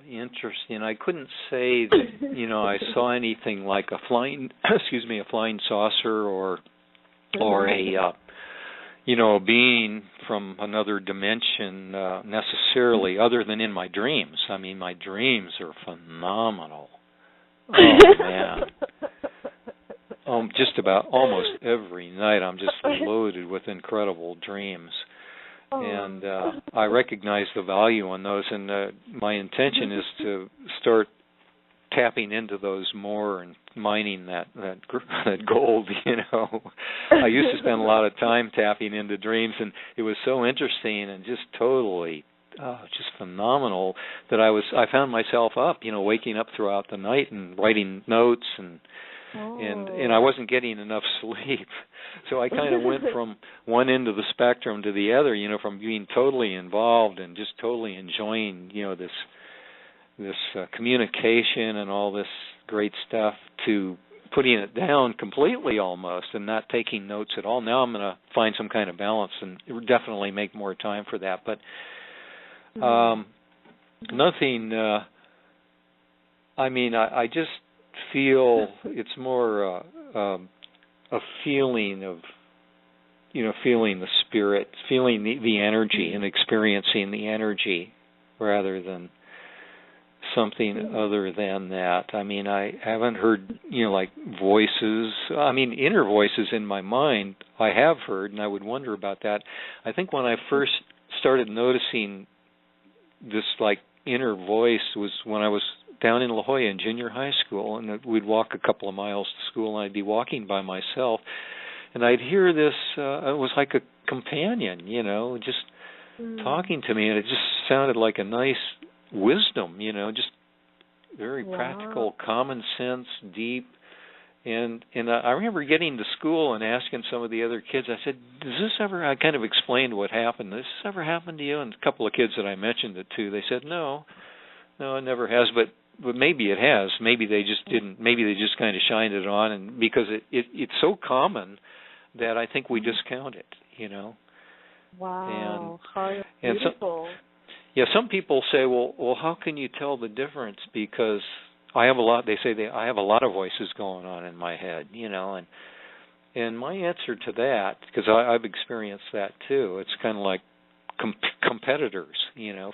interesting. I couldn't say that, I saw anything like a flying saucer or a being from another dimension necessarily, other than in my dreams. I mean, my dreams are phenomenal. Oh, man. Just about almost every night I'm just loaded with incredible dreams. And I recognize the value in those, and my intention is to start tapping into those more and mining that gold, I used to spend a lot of time tapping into dreams, and it was so interesting and just totally just phenomenal that I found myself up, waking up throughout the night and writing notes and I wasn't getting enough sleep. So I kind of went from one end of the spectrum to the other, from being totally involved and just totally enjoying, this communication and all this great stuff, to putting it down completely almost and not taking notes at all. Now I'm going to find some kind of balance and definitely make more time for that. But nothing, I just feel it's more a feeling of, feeling the spirit, feeling the energy and experiencing the energy rather than something other than that. I haven't heard, like voices. Inner voices in my mind I have heard, and I would wonder about that. I think when I first started noticing this, like, inner voice was when I was down in La Jolla in junior high school, and we'd walk a couple of miles to school, and I'd be walking by myself, and I'd hear this, it was like a companion, just talking to me, and it just sounded like a nice wisdom, just very practical, common sense, deep. And I remember getting to school and asking some of the other kids, I said, I kind of explained what happened. Does this ever happen to you? And a couple of kids that I mentioned it to, they said, no, it never has, but maybe it has. Maybe they just didn't. Maybe they just kind of shined it on, and because it's so common that I think we discount it, Wow, how beautiful. Some people say, well, how can you tell the difference? Because I have a lot. They say I have a lot of voices going on in my head, and my answer to that, because I've experienced that too. It's kind of like competitors,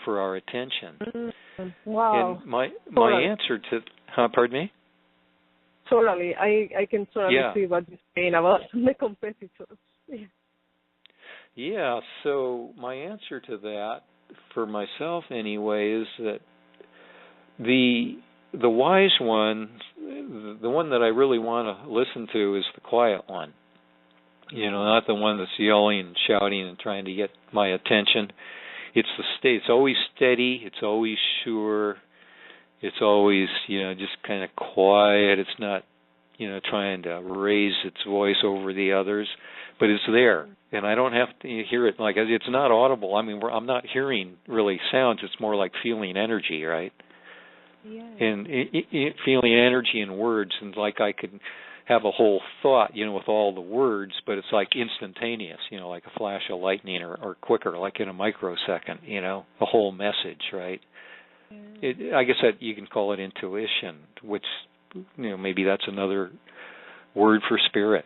for our attention. Wow. And my answer to, pardon me? Totally, I can totally see what you're saying about the competitors. Yeah. So my answer to that for myself anyway, is that the wise one, the one that I really want to listen to, is the quiet one. Not the one that's yelling and shouting and trying to get my attention. It's it's always steady. It's always sure. It's always, just kind of quiet. It's not, trying to raise its voice over the others, but it's there, and I don't have to hear it. Like, it's not audible. I mean, I'm not hearing really sounds. It's more like feeling energy, right? Yeah. And feeling energy in words, and like I could have a whole thought, with all the words, but it's like instantaneous, like a flash of lightning, or quicker, like in a microsecond, a whole message, right? I guess that you can call it intuition, which, maybe that's another word for spirit,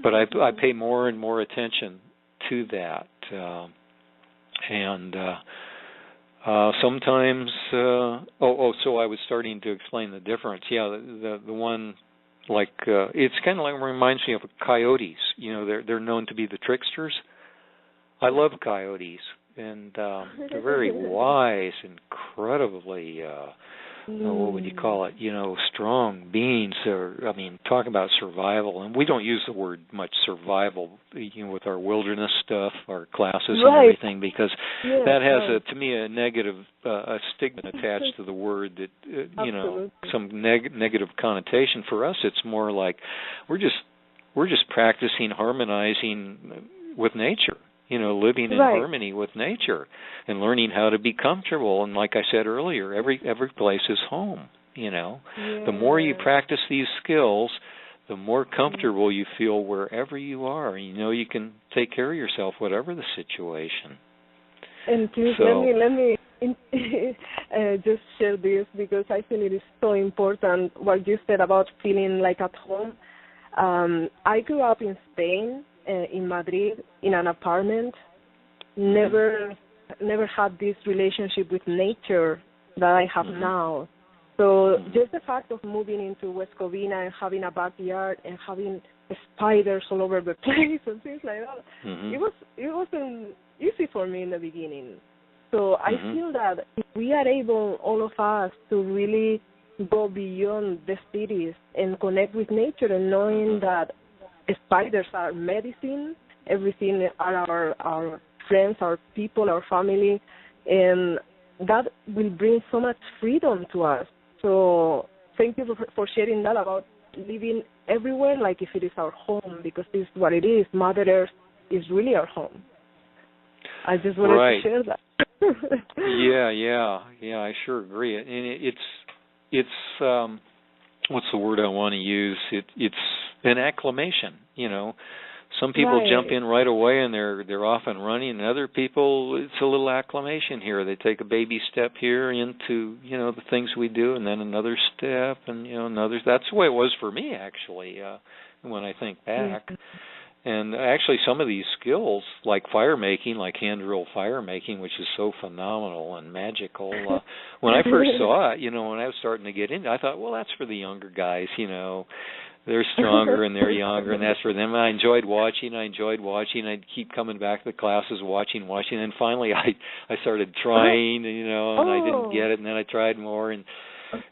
But I pay more and more attention to that, and sometimes. So I was starting to explain the difference. Yeah, the one, like, it's kind of like, reminds me of coyotes. They're known to be the tricksters. I love coyotes. And they're very wise, incredibly, what would you call it, strong beings. Talk about survival. And we don't use the word much, survival, with our wilderness stuff, our classes and everything, because that has, to me, a negative a stigma attached to the word that, some negative connotation. For us, it's more like we're just practicing harmonizing with nature. Living in harmony with nature and learning how to be comfortable. And like I said earlier, every place is home, The more you practice these skills, the more comfortable you feel wherever you are. You can take care of yourself, whatever the situation. And please, let me just share this, because I think it is so important what you said about feeling like at home. I grew up in Spain, in Madrid, in an apartment. Never had this relationship with nature that I have now. So just the fact of moving into West Covina and having a backyard and having spiders all over the place and things like that, it wasn't easy for me in the beginning. So I feel that if we are able, all of us, to really go beyond the cities and connect with nature, and knowing that spiders are medicine, everything are our friends, our people, our family, and that will bring so much freedom to us. So thank you for sharing that about living everywhere like if it is our home, because this is what it is. Mother Earth is really our home. I just wanted to share that. Yeah, I sure agree. And it's what's the word I want to use? It's an acclimation, Some people jump in right away and they're off and running, and other people, it's a little acclimation here. They take a baby step here into, the things we do, and then another step, and, another. That's the way it was for me, actually, when I think back. And actually some of these skills, like fire making, like hand-roll fire making, which is so phenomenal and magical, when I first saw it, when I was starting to get into it, I thought, well, that's for the younger guys, They're stronger and they're younger, and that's for them. I enjoyed watching. I'd keep coming back to the classes, watching. And finally I started trying, and I didn't get it, and then I tried more, and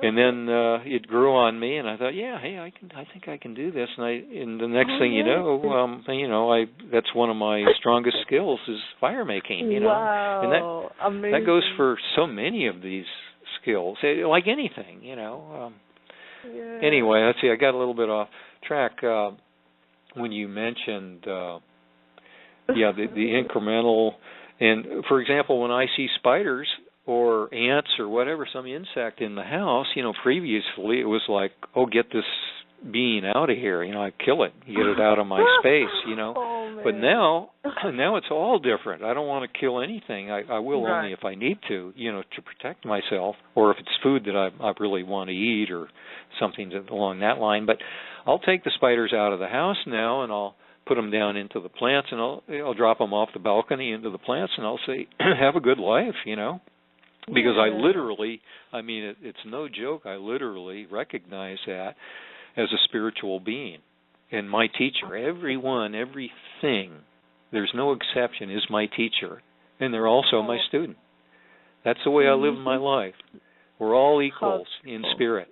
then it grew on me, and I thought, I think I can do this. And the next thing you know, that's one of my strongest skills is fire making, Wow. And that goes for so many of these skills, like anything, Anyway, let's see, I got a little bit off track when you mentioned the incremental. And for example, when I see spiders or ants or whatever, some insect in the house, previously it was like, oh, get this being out of here, I kill it, get it out of my space, But now it's all different. I don't want to kill anything. I will only if I need to protect myself, or if it's food that I really want to eat or something along that line. But I'll take the spiders out of the house now, and I'll put them down into the plants, and I'll drop them off the balcony into the plants, and I'll say, have a good life, Because I literally, it's no joke, I literally recognize that as a spiritual being. And my teacher, everything, there's no exception, is my teacher. and they're also my student. That's the way I live my life. We're all equals in spirit,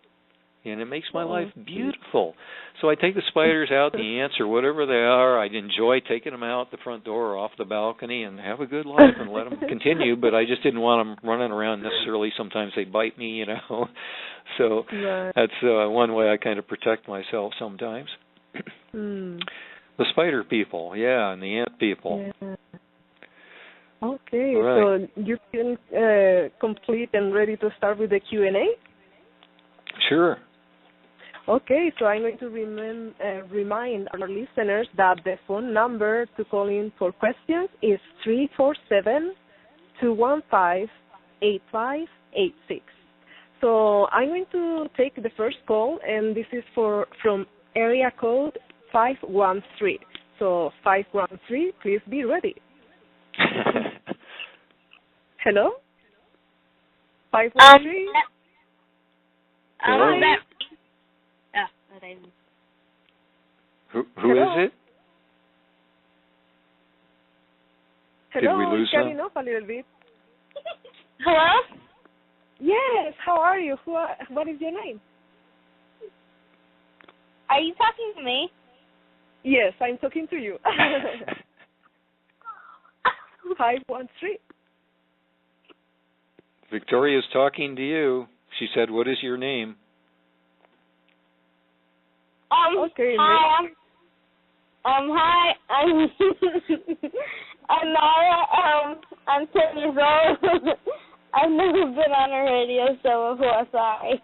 and it makes my life beautiful. So I take the spiders out, the ants, or whatever they are. I enjoy taking them out the front door or off the balcony and have a good life and let them continue, but I just didn't want them running around necessarily. Sometimes they bite me, you know. So that's one way I kind of protect myself sometimes. The spider people, and the ant people. Yeah. Okay, right. So you feel complete and ready to start with the Q&A? Sure. Okay, so I'm going to remind our listeners that the phone number to call in for questions is 347-215-8586. So I'm going to take the first call, and this is from area code 513. So 513, please be ready. Hello? 513? Hello? Who Hello? is it? Hello, did we lose it's cutting off a little bit. Hello? Yes, how are you? What is your name? Are you talking to me? Yes, I'm talking to you. 513. Victoria's talking to you. She said, what is your name? Okay. Hi, hi, I'm I'm Nara. I'm 10 years old. I've never been on a radio show before, sorry.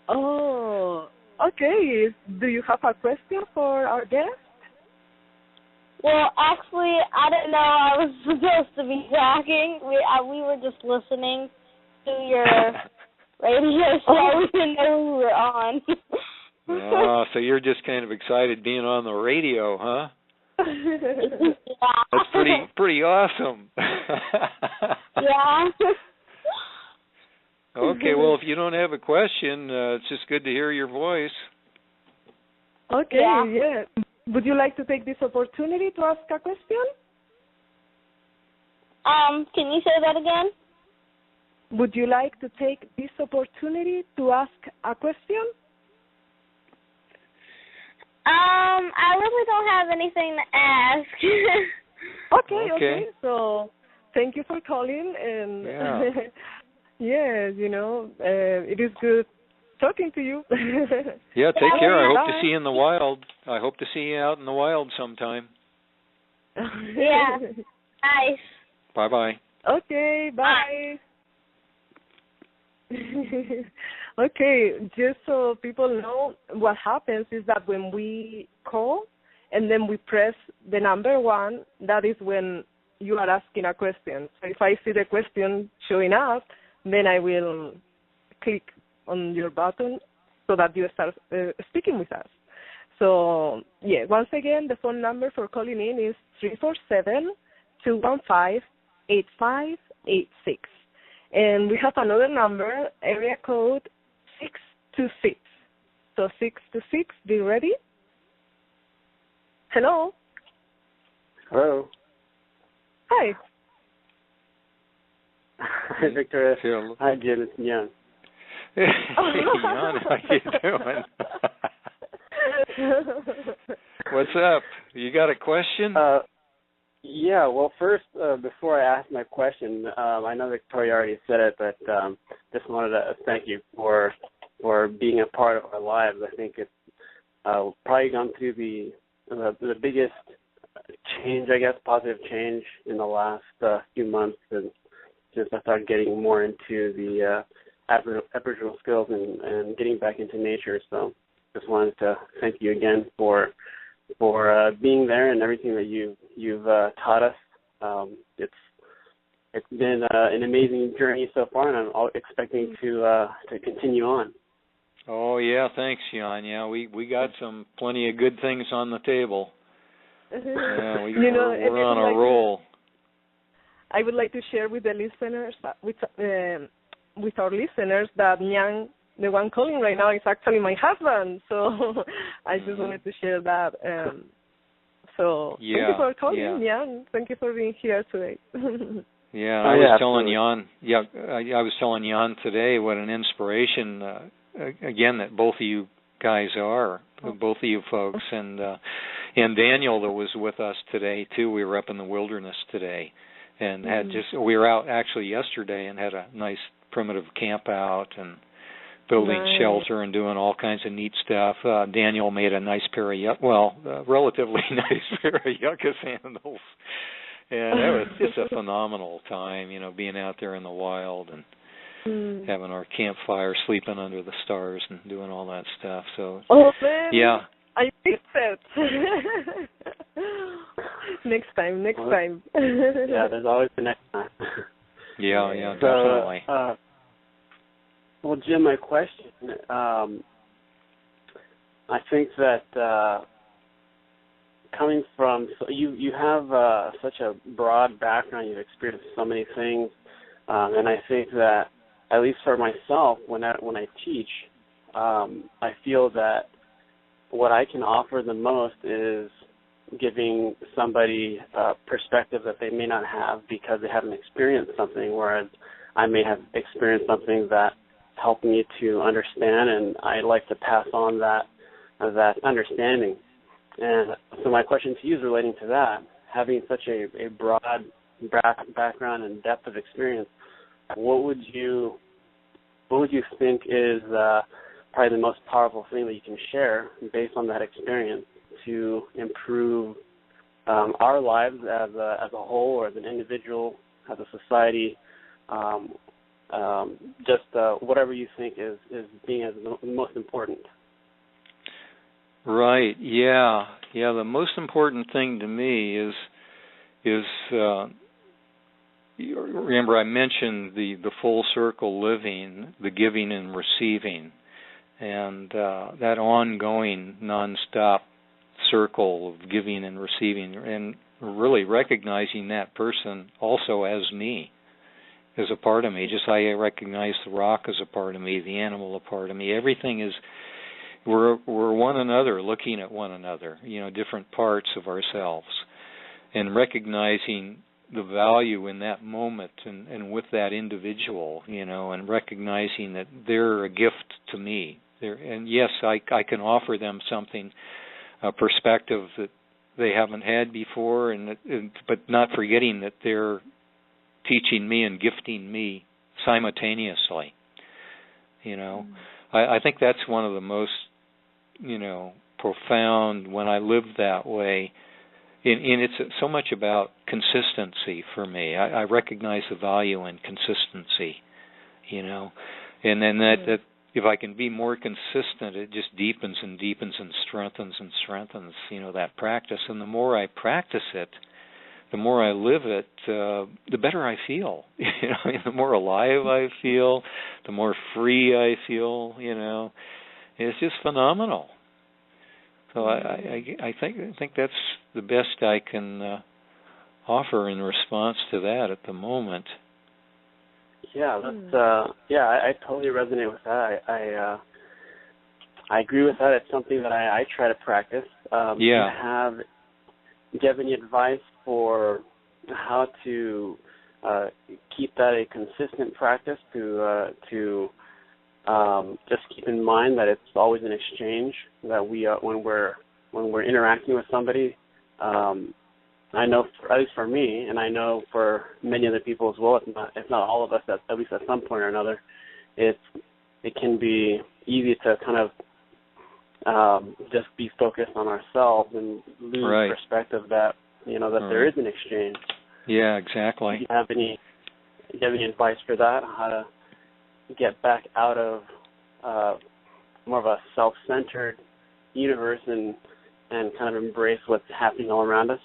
Oh, okay. Do you have a question for our guest? Well, actually, I didn't know I was supposed to be talking. We were just listening to your radio show. We didn't know who we were on. Oh, so you're just kind of excited being on the radio, huh? Yeah. That's pretty awesome. Yeah. Okay, well, if you don't have a question, it's just good to hear your voice. Okay, yeah. Would you like to take this opportunity to ask a question? Can you say that again? Would you like to take this opportunity to ask a question? I really don't have anything to ask. Okay. So, thank you for calling, and yes, it is good talking to you. Yeah, take care. I hope to see you in the wild. I hope to see you out in the wild sometime. Yeah. Nice. Bye-bye. Okay, bye. Okay, just so people know, what happens is that when we call and then we press the number 1, that is when you are asking a question. So if I see the question showing up, then I will click on your button so that you start speaking with us. So, once again, the phone number for calling in is 347-215-8586. And we have another number, area code 626. So 626, be ready? Hello? Hello. Hi. Hi, Victoria. Hi, Jim. It's Jan. Hey, Jan, how you doing? What's up? You got a question? Yeah, well, first, before I ask my question, I know Victoria already said it, but just wanted to thank you for being a part of our lives. I think it's probably gone through the biggest change, I guess, positive change in the last few months since I started getting more into the Aboriginal skills and getting back into nature. So just wanted to thank you again for being there and everything that you've taught us. It's been an amazing journey so far, and I'm expecting to continue on. Oh yeah, thanks, Jan. Yeah, we got plenty of good things on the table. Yeah, we're on a roll. I would like to share with the listeners, with our listeners, that Nyang, the one calling right now, is actually my husband. So I just wanted to share that. So thank you for calling, Jan. Thank you for being here today. Yeah, I was telling Jan. Yeah, I was telling Jan today what an inspiration, again, that both of you guys are, both of you folks, and Daniel that was with us today too. We were up in the wilderness today, and we were out actually yesterday and had a nice primitive camp out and building shelter and doing all kinds of neat stuff. Daniel made a nice pair of relatively nice pair of yucca sandals. And it was just a phenomenal time, being out there in the wild and having our campfire, sleeping under the stars and doing all that stuff. So, man, I missed it. Next time. Yeah, there's always the next time. Yeah, definitely. Well, Jim, my question, I think that coming from, so you have such a broad background, you've experienced so many things, and I think that, at least for myself, when I teach, I feel that what I can offer the most is giving somebody a perspective that they may not have because they haven't experienced something, whereas I may have experienced something that helped me to understand, and I like to pass on that understanding. And so my question to you is relating to that. Having such a broad background and depth of experience, what would you think is probably the most powerful thing that you can share based on that experience to improve our lives as a whole, or as an individual, as a society, just whatever you think is being as the most important? Right. Yeah. The most important thing to me is remember I mentioned the full circle living, the giving and receiving, and that ongoing nonstop circle of giving and receiving, and really recognizing that person also as me, as a part of me. Just like I recognize the rock as a part of me, the animal a part of me. Everything is. We're one another, looking at one another, different parts of ourselves, and recognizing the value in that moment and with that individual, and recognizing that they're a gift to me. And yes, I can offer them something, a perspective that they haven't had before, but not forgetting that they're teaching me and gifting me simultaneously. I think that's one of the most, profound when I live that way. And it's so much about consistency for me. I recognize the value in consistency, and then that if I can be more consistent, it just deepens and deepens and strengthens that practice. And the more I practice it, the more I live it, the better I feel. The more alive I feel, the more free I feel. It's just phenomenal. So I think that's the best I can offer in response to that at the moment. Yeah, that's I totally resonate with that. I agree with that. It's something that I try to practice. Do you have any advice for how to keep that a consistent practice, to just keep in mind that it's always an exchange, that we when we're interacting with somebody, I know, at least for me, and I know for many other people as well, if not all of us, at least at some point or another, it can be easy to kind of just be focused on ourselves and lose perspective that that there is an exchange. Yeah, exactly. Do you have any advice for that? How to get back out of more of a self-centered universe and kind of embrace what's happening all around us?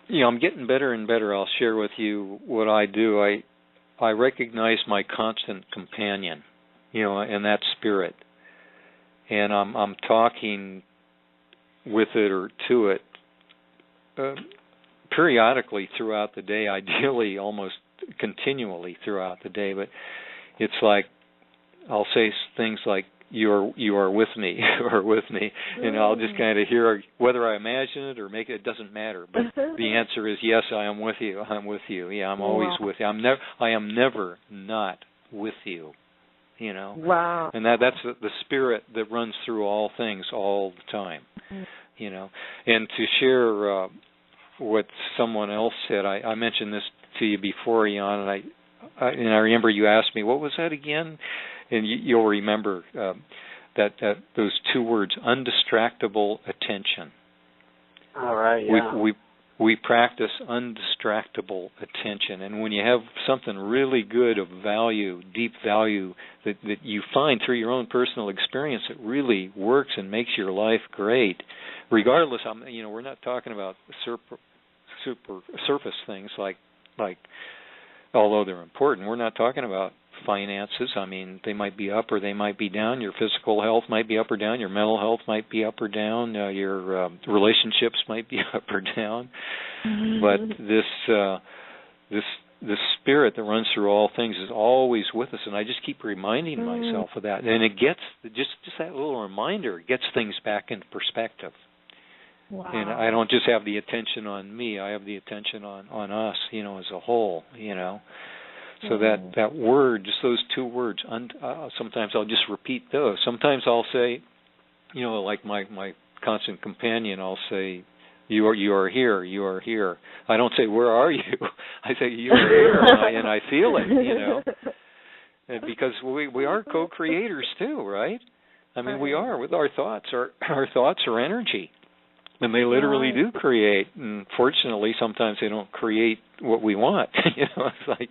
I'm getting better and better. I'll share with you what I do. I recognize my constant companion, and that spirit, and I'm talking with it or to it periodically throughout the day, ideally almost continually throughout the day. But it's like I'll say things like, you are with me, you are with me, and I'll just kind of hear whether I imagine it or make it. It doesn't matter, but the answer is yes. I am with you. I'm with you. Yeah, I'm always with you. I am never not with you. You know. Wow. And that's the spirit that runs through all things all the time. You know, and to share what someone else said, I mentioned this to you before, Jan, and I remember you asked me, what was that again? And you'll remember that those two words, undistractable attention. All right, yeah. We practice undistractable attention, and when you have something really good of value, deep value, that you find through your own personal experience, it really works and makes your life great. Regardless, we're not talking about super surface things like, although they're important, we're not talking about finances. I mean, they might be up or they might be down. Your physical health might be up or down. Your mental health might be up or down. Your relationships might be up or down. But this spirit that runs through all things is always with us, and I just keep reminding myself of that. And it gets just that little reminder gets things back into perspective. Wow. And I don't just have the attention on me; I have the attention on us, as a whole, So that word, just those two words. Sometimes I'll just repeat those. Sometimes I'll say, like my constant companion, I'll say, "You are here. You are here." I don't say, "Where are you?" I say, "You are here," and I feel it. And because we are co-creators too, right? I mean, we are with our thoughts. Our thoughts are energy. And they literally do create, and fortunately, sometimes they don't create what we want. It's like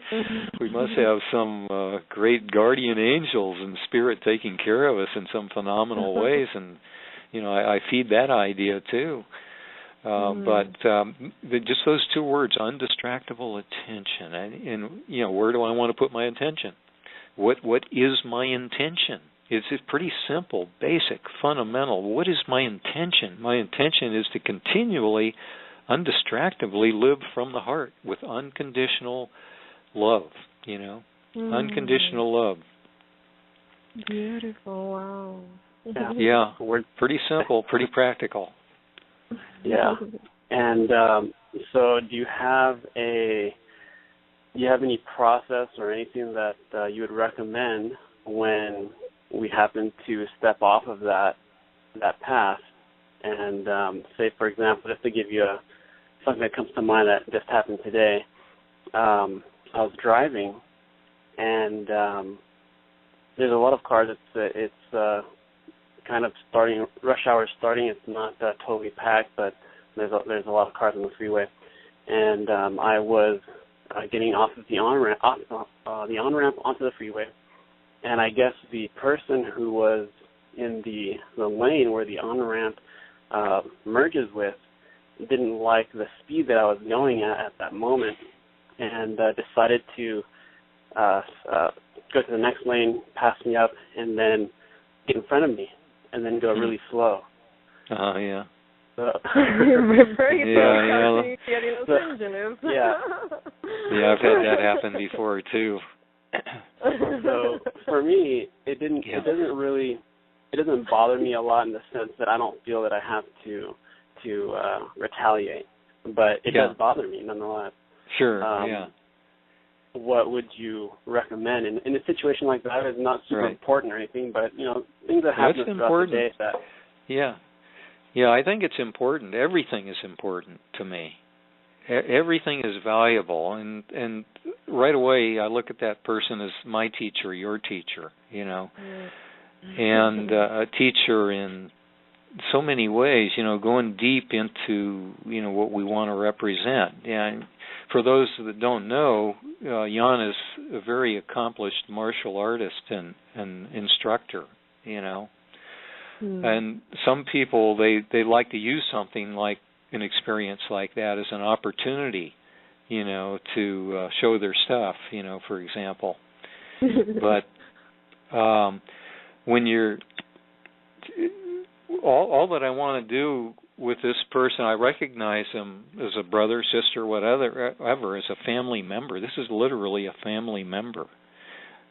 we must have some great guardian angels and spirit taking care of us in some phenomenal ways, and I feed that idea too. But just those two words, undistractable attention, and where do I want to put my attention? What is my intention? It's pretty simple, basic, fundamental. What is my intention? My intention is to continually, undistractably live from the heart with unconditional love, unconditional love. Beautiful, wow. Yeah, pretty simple, pretty practical. Yeah. And so do you have any process or anything that you would recommend when we happen to step off of that path? And say, for example, just to give you something that comes to mind that just happened today, I was driving, and there's a lot of cars. It's kind of starting, rush hour starting. It's not totally packed, but there's a lot of cars on the freeway. And I was getting off of the on-ramp onto the freeway. And I guess the person who was in the lane where the on-ramp merges with didn't like the speed that I was going at that moment, and decided to go to the next lane, pass me up, and then get in front of me, and then go really slow. Oh, yeah. Yeah, I've had that happen before too. So for me, it doesn't bother me a lot in the sense that I don't feel that I have to retaliate, but it does bother me nonetheless. Sure. What would you recommend in a situation like that? It's not super important or anything, but things that happen throughout the day. I think it's important. Everything is important to me. Everything is valuable, and right away I look at that person as my teacher, your teacher, and a teacher in so many ways, going deep into, what we want to represent. And for those that don't know, Jan is a very accomplished martial artist and instructor, And some people, they like to use something like an experience like that as an opportunity, to show their stuff, for example. But when you're all that I want to do with this person, I recognize him as a brother, sister, whatever, as a family member. This is literally a family member.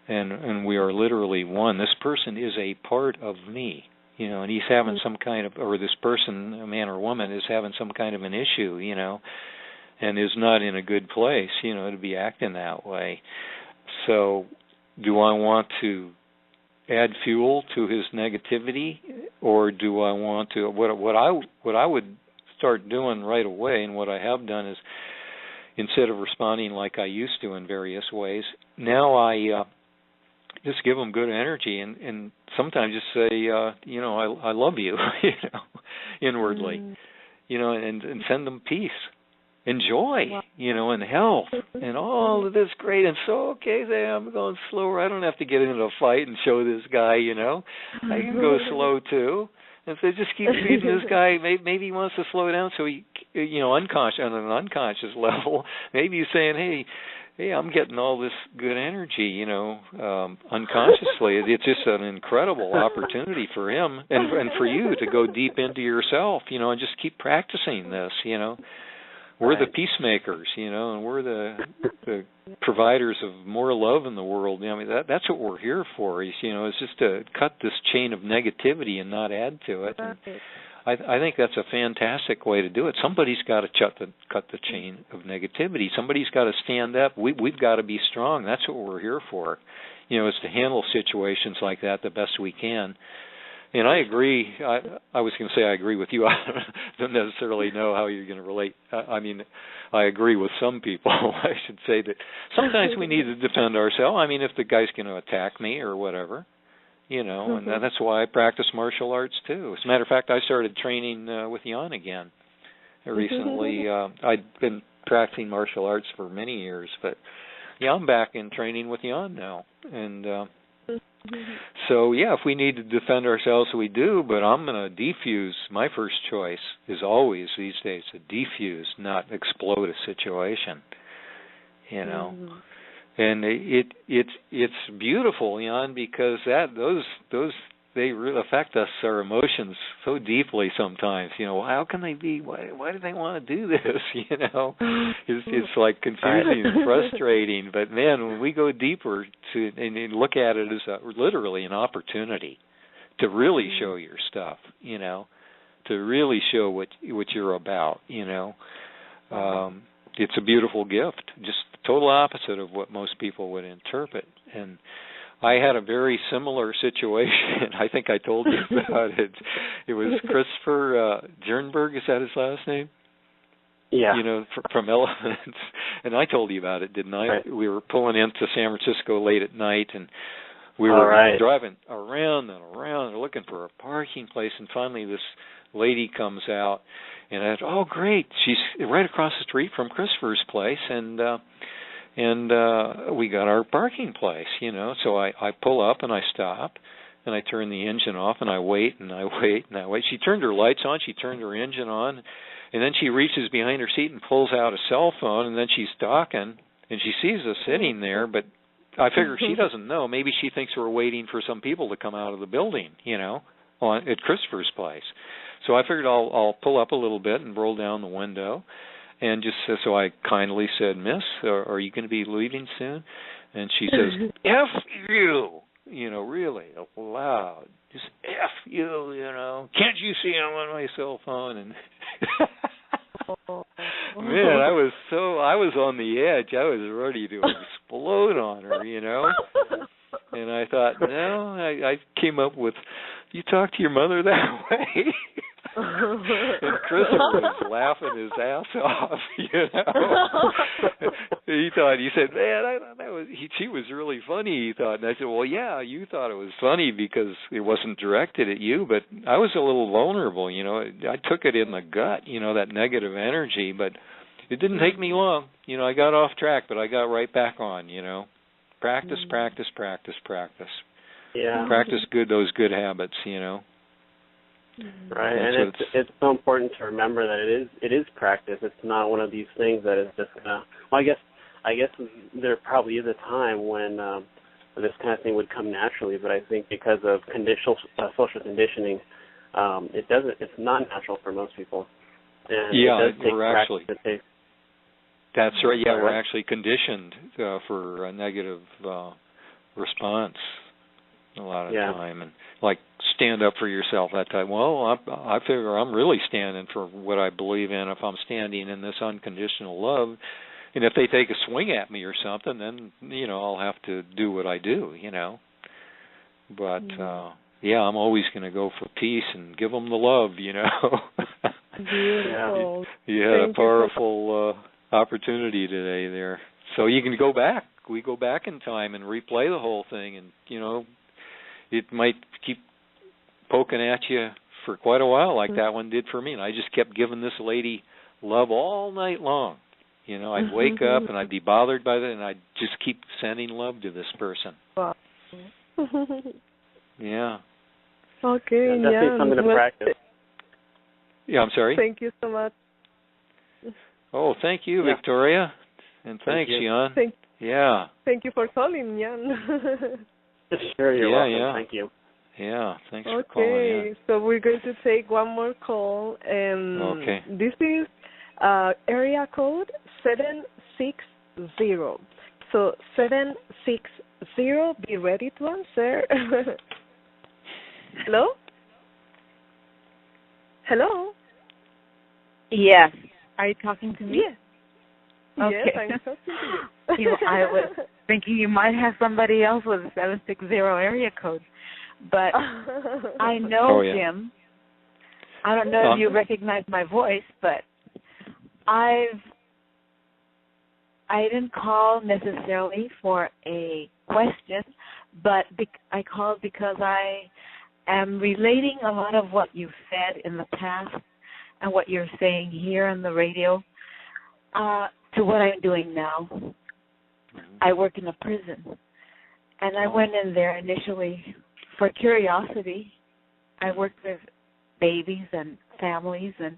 and we are literally one. This person is a part of me, and he's having some kind of, or this person, a man or woman, is having some kind of an issue, and is not in a good place, to be acting that way. So do I want to add fuel to his negativity, or do I want to, what I would start doing right away, and what I have done is, instead of responding like I used to in various ways, now I just give them good energy, and sometimes just say, I love you, inwardly, and send them peace and joy, and health, and all of this great. And so, okay, I'm going slower. I don't have to get into a fight and show this guy, I can go slow too. And so just keep feeding this guy. Maybe he wants to slow down, so he, unconscious, on an unconscious level, maybe he's saying, hey, I'm getting all this good energy, unconsciously. It's just an incredible opportunity for him and for you to go deep into yourself, and just keep practicing this, We're the peacemakers, and we're the providers of more love in the world. That's what we're here for. Is just to cut this chain of negativity and not add to it. And I think that's a fantastic way to do it. Somebody's got to cut the chain of negativity. Somebody's got to stand up. We've got to be strong. That's what we're here for. Is to handle situations like that the best we can. And I agree. I was going to say I agree with you. I don't necessarily know how you're going to relate. I agree with some people. I should say that sometimes we need to defend ourselves. If the guy's going to attack me or whatever, and that's why I practice martial arts too. As a matter of fact, I started training with Jan again recently. I'd been practicing martial arts for many years, but I'm back in training with Jan now, and. So, if we need to defend ourselves, we do, but I'm going to defuse. My first choice is always these days to defuse, not explode a situation, And it's beautiful, Jan, because those they really affect us, our emotions, so deeply sometimes. How can they be? Why do they want to do this? It's like confusing and frustrating. But man, when we go deeper and look at it as literally an opportunity to really show your stuff, to really show what you're about, it's a beautiful gift. Just the total opposite of what most people would interpret. And I had a very similar situation. I think I told you about it. It was Christopher Jernberg, is that his last name? Yeah. From Elements. And I told you about it, didn't I? Right. We were pulling into San Francisco late at night, and we were driving around and around and looking for a parking place, and finally this lady comes out, and I thought, oh, great, she's right across the street from Christopher's place, and we got our parking place, So I pull up and I stop and I turn the engine off and I wait and I wait and I wait. She turned her lights on, she turned her engine on, and then she reaches behind her seat and pulls out a cell phone, and then she's talking and she sees us sitting there, but I figure she doesn't know. Maybe she thinks we're waiting for some people to come out of the building, at Christopher's place. So I figured I'll pull up a little bit and roll down the window. And just so I kindly said, Miss, are you going to be leaving soon? And she says, F you, really loud. Just F you, Can't you see I'm on my cell phone? And man, I was on the edge. I was ready to explode on her, And I thought, no, I came up with, you talk to your mother that way? And Christopher was laughing his ass off, He said, man, she was really funny, he thought. And I said, well, yeah, you thought it was funny because it wasn't directed at you, but I was a little vulnerable, I took it in the gut, that negative energy, but it didn't take me long. I got off track, but I got right back on, Practice, practice, practice, practice. Yeah. Practice those good habits, Right, and it's so important to remember that it is practice. It's not one of these things that is just gonna. Well, I guess there probably is a time when this kind of thing would come naturally, but I think because of social conditioning, it doesn't. It's not natural for most people. And it does take practice to take. That's right. Yeah, we're actually conditioned for negative response a lot of time, and like stand up for yourself that time. Well, I figure I'm really standing for what I believe in if I'm standing in this unconditional love. And if they take a swing at me or something, then, I'll have to do what I do, But, I'm always going to go for peace and give them the love, Beautiful. You had a powerful opportunity today there. So you can go back. We go back in time and replay the whole thing, and, it might keep poking at you for quite a while like that one did for me. And I just kept giving this lady love all night long. I'd wake up and I'd be bothered by that, and I'd just keep sending love to this person. Wow. Yeah. Okay, definitely something to practice. Yeah, I'm sorry? Thank you so much. Oh, thank you, Victoria. And thanks, Jan. Thank you for calling, Jan. Sure, you're welcome. Thank you. Yeah, thanks for calling. Okay, so we're going to take one more call, and this is area code 760. So 760, be ready to answer. Hello? Hello? Yes. Are you talking to me? Yes. Okay. Yes, I'm talking to you. I was thinking you might have somebody else with a 760 area code. But I know Jim. I don't know if you recognize my voice, but I didn't call necessarily for a question, but I called because I am relating a lot of what you've said in the past and what you're saying here on the radio to what I'm doing now. I work in a prison, and I went in there initially for curiosity. I worked with babies and families and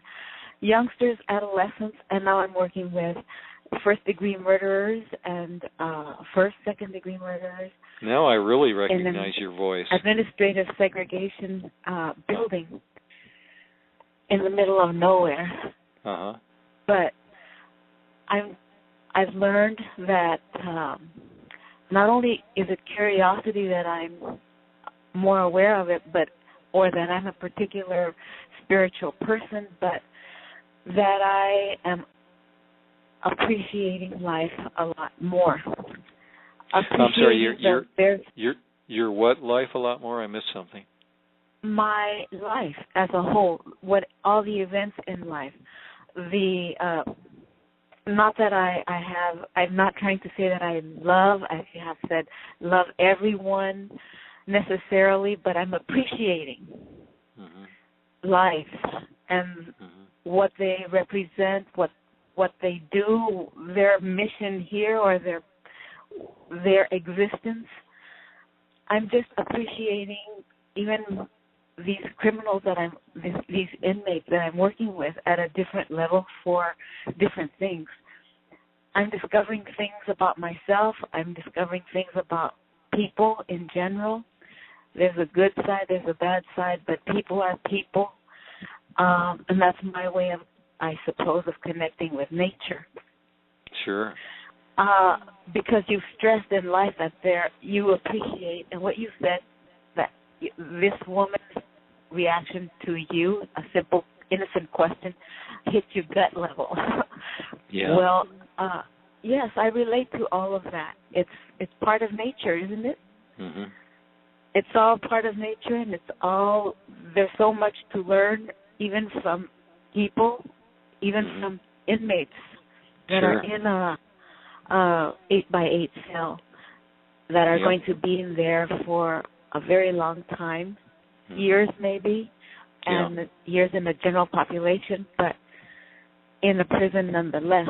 youngsters, adolescents, and now I'm working with first-degree murderers and first, second-degree murderers. Now I really recognize your voice. Administrative segregation building in the middle of nowhere. Uh-huh. But I've learned that not only is it curiosity that I'm more aware of it, or that I'm a particular spiritual person, but that I am appreciating life a lot more. I'm sorry, your what life a lot more? I missed something. My life as a whole, all the events in life, not that I'm not trying to say that I love, as you have said, love everyone necessarily, but I'm appreciating life and what they represent, what they do, their mission here or their existence. I'm just appreciating even these criminals these inmates that I'm working with at a different level for different things. I'm discovering things about myself. I'm discovering things about people in general. There's a good side, there's a bad side, but people are people. And that's my way of, I suppose, of connecting with nature. Sure. Because you've stressed in life that you appreciate, and what you said, that this woman's reaction to you, a simple, innocent question, hit your gut level. Yeah. Well, yes, I relate to all of that. It's part of nature, isn't it? Mm-hmm. It's all part of nature, and there's so much to learn, even from people, even from inmates that are in a 8x8 cell that are going to be in there for a very long time, years maybe, and years in the general population, but in a prison nonetheless.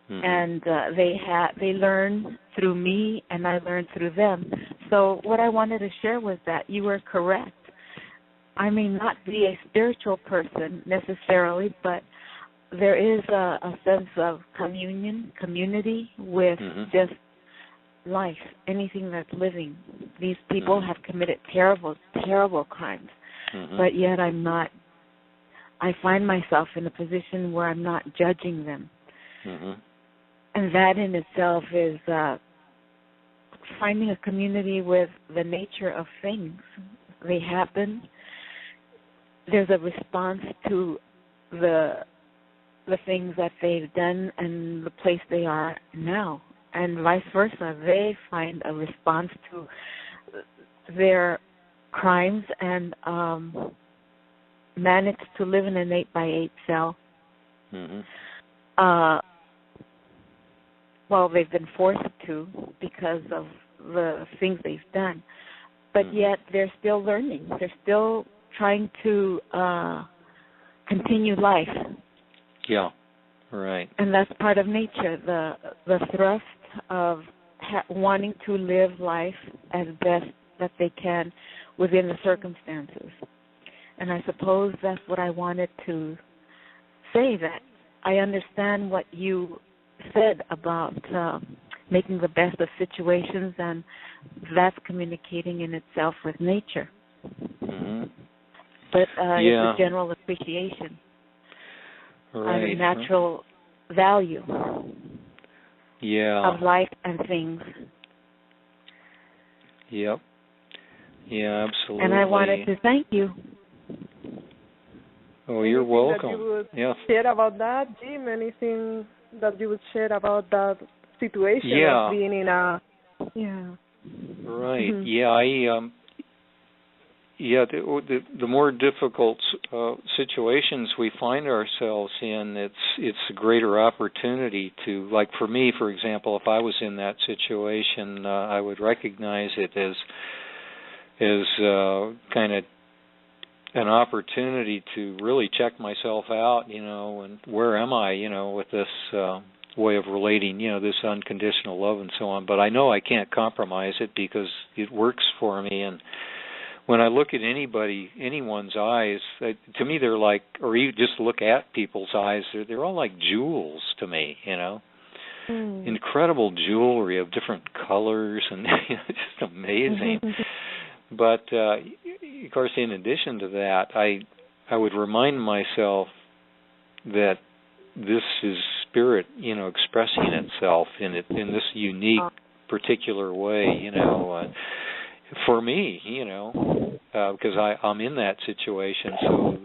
And they learn through me, and I learn through them. So what I wanted to share was that you were correct. I may not be a spiritual person necessarily, but there is a sense of community with just life, anything that's living. These people have committed terrible, terrible crimes, but yet I find myself in a position where I'm not judging them. And that in itself is finding a community with the nature of things. They happen. There's a response to the things that they've done and the place they are now, and vice versa. They find a response to their crimes and manage to live in an 8x8 cell. Well, they've been forced to because of the things they've done. But yet they're still learning. They're still trying to continue life. Yeah, right. And that's part of nature, the thrust of wanting to live life as best that they can within the circumstances. And I suppose that's what I wanted to say, that I understand what you said about making the best of situations, and that's communicating in itself with nature. But it's a general appreciation and a natural value of life and things. Yep. Yeah, absolutely. And I wanted to thank you. Oh, you're welcome. That you would share about that, Jim? Anything that you would share about that situation of being in a... Right. The more difficult situations we find ourselves in, it's a greater opportunity to, like for me, for example, if I was in that situation, I would recognize it as kind of an opportunity to really check myself out, and where am I, with this way of relating, this unconditional love and so on. But I know I can't compromise it because it works for me. And when I look at anyone's eyes, to me they're like, or you just look at people's eyes, they're all like jewels to me, incredible jewelry of different colors, and it's just amazing. But of course, in addition to that, I would remind myself that this is spirit, expressing itself in this unique, particular way, for me, because I'm in that situation, so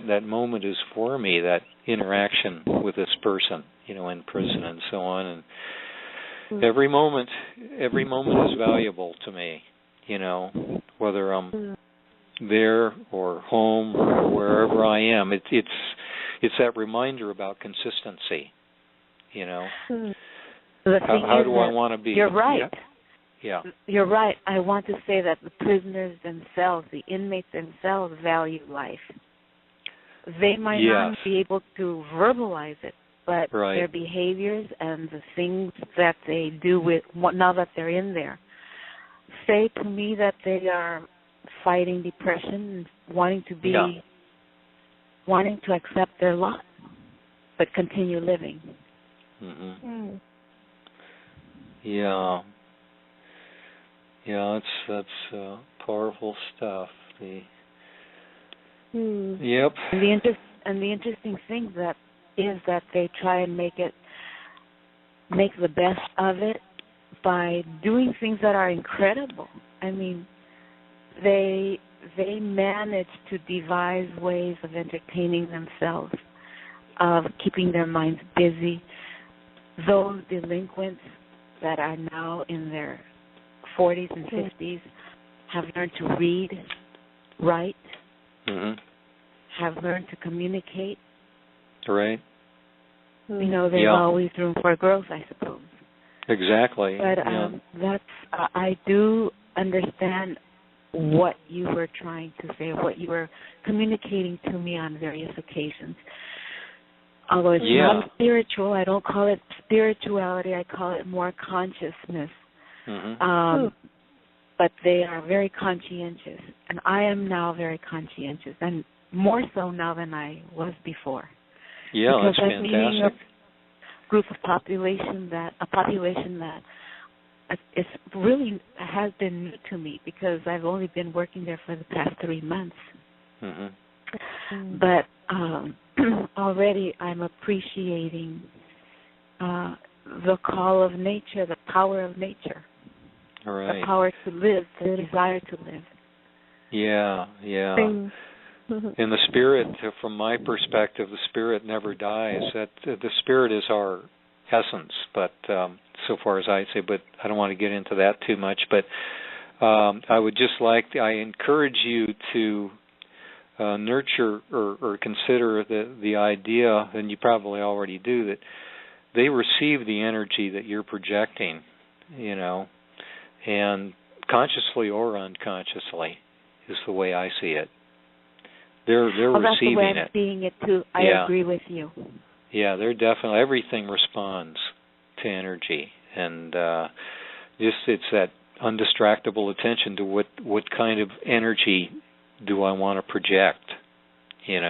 that moment is for me, that interaction with this person, in prison and so on, and every moment is valuable to me, whether I'm there or home or wherever I am. It's that reminder about consistency, How do I want to be? You're right. Yeah. You're right. I want to say that the prisoners themselves, the inmates themselves, value life. They might not be able to verbalize it, but their behaviors and the things that they do now that they're in there say to me that they are fighting depression and wanting to accept their lot, but continue living. Yeah, that's powerful stuff. Yep. And the interesting thing is that they try and make the best of it by doing things that are incredible. I mean, they manage to devise ways of entertaining themselves, of keeping their minds busy. Those delinquents that are now in their 40s and 50s have learned to read, write, have learned to communicate. Right. There's always room for growth, I suppose. Exactly. But I do understand what you were trying to say, what you were communicating to me on various occasions. Although it's not spiritual, I don't call it spirituality, I call it more consciousness. But they are very conscientious, and I am now very conscientious, and more so now than I was before. Yeah, because that's I'm meeting fantastic. a group of population that it's really has been new to me because I've only been working there for the past 3 months. But already I'm appreciating the call of nature, the power of nature. Right. the power to live, the desire to live. Yeah. And the spirit, from my perspective, the spirit never dies. That the spirit is our essence, but so far as I say, but I don't want to get into that too much. But I would just I encourage you to nurture or consider the idea, and you probably already do, that they receive the energy that you're projecting, and consciously or unconsciously is the way I see it. They're receiving that's the way I'm it. seeing it too. I agree with you. Yeah, they're definitely, everything responds to energy, and it's that undistractable attention to what kind of energy do I want to project, and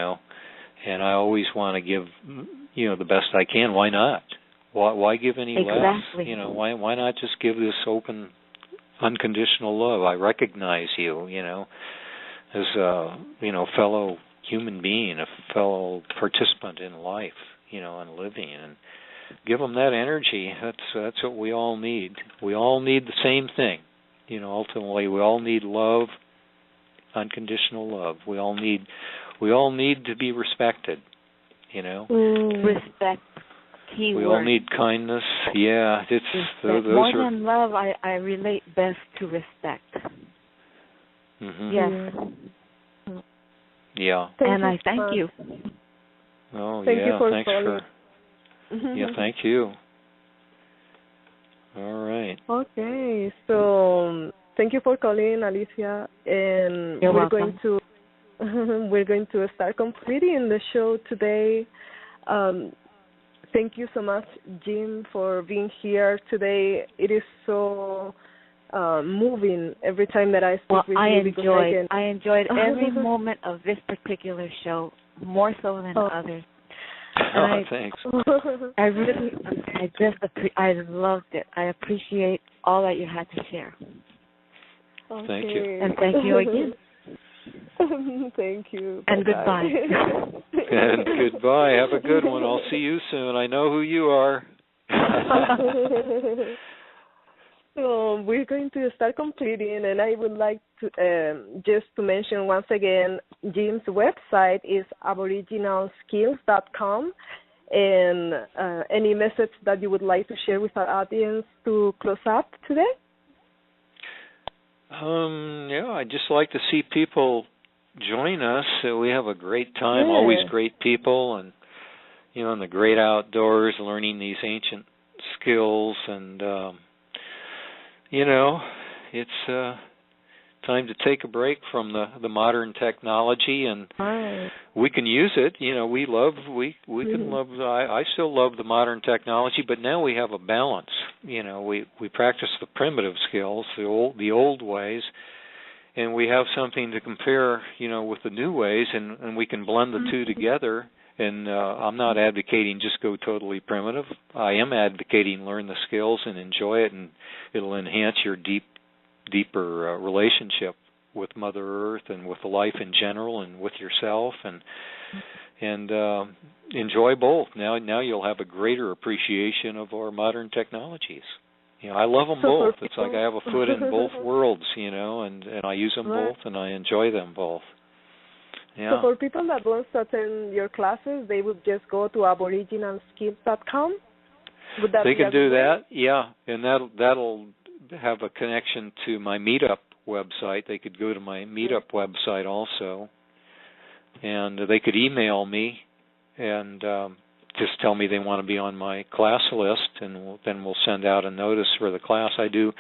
I always want to give, the best I can. Why not? Why give any less? Why not just give this open, unconditional love? I recognize you, as a, fellow human being, a fellow participant in life, and living, and give them that energy. That's what we all need. We all need the same thing, ultimately. We all need love, unconditional love. We all need to be respected, Respect. Key we word. all need kindness. Yeah, those more are, than love. I relate best to respect. Mm-hmm. Yes. Yeah. And I thank you. Oh, thank yeah. You for Thanks calling. Yeah, thank you. All right. Okay, so thank you for calling, Alicia, and You're we're welcome. going to start completing the show today. Thank you so much, Jim, for being here today. It is so moving every time that I speak with you. I enjoyed every moment of this particular show, more so than others. And thanks. I loved it. I appreciate all that you had to share. Okay. Thank you. And thank you again. Thank you. And goodbye. And goodbye. Have a good one. I'll see you soon. I know who you are. So we're going to start completing, and I would like to just to mention once again, Jim's website is aboriginalskills.com, and any message that you would like to share with our audience to close up today? I'd just like to see people join us. We have a great time, always great people, and in the great outdoors, learning these ancient skills, and it's time to take a break from the modern technology, and we can use it. We can love. I still love the modern technology, but now we have a balance. We practice the primitive skills, the old ways, and we have something to compare, with the new ways, and we can blend the two together. And I'm not advocating just go totally primitive. I am advocating learn the skills and enjoy it, and it'll enhance your deeper relationship with Mother Earth and with life in general and with yourself, and enjoy both. Now you'll have a greater appreciation of our modern technologies. I love them both. It's like I have a foot in both worlds, and I use them both, and I enjoy them both. Yeah. So for people that want to attend your classes, they would just go to aboriginalskills.com? They can do that, yeah, and that'll have a connection to my Meetup website. They could go to my Meetup website also, and they could email me and just tell me they want to be on my class list, and then we'll send out a notice for the class. I do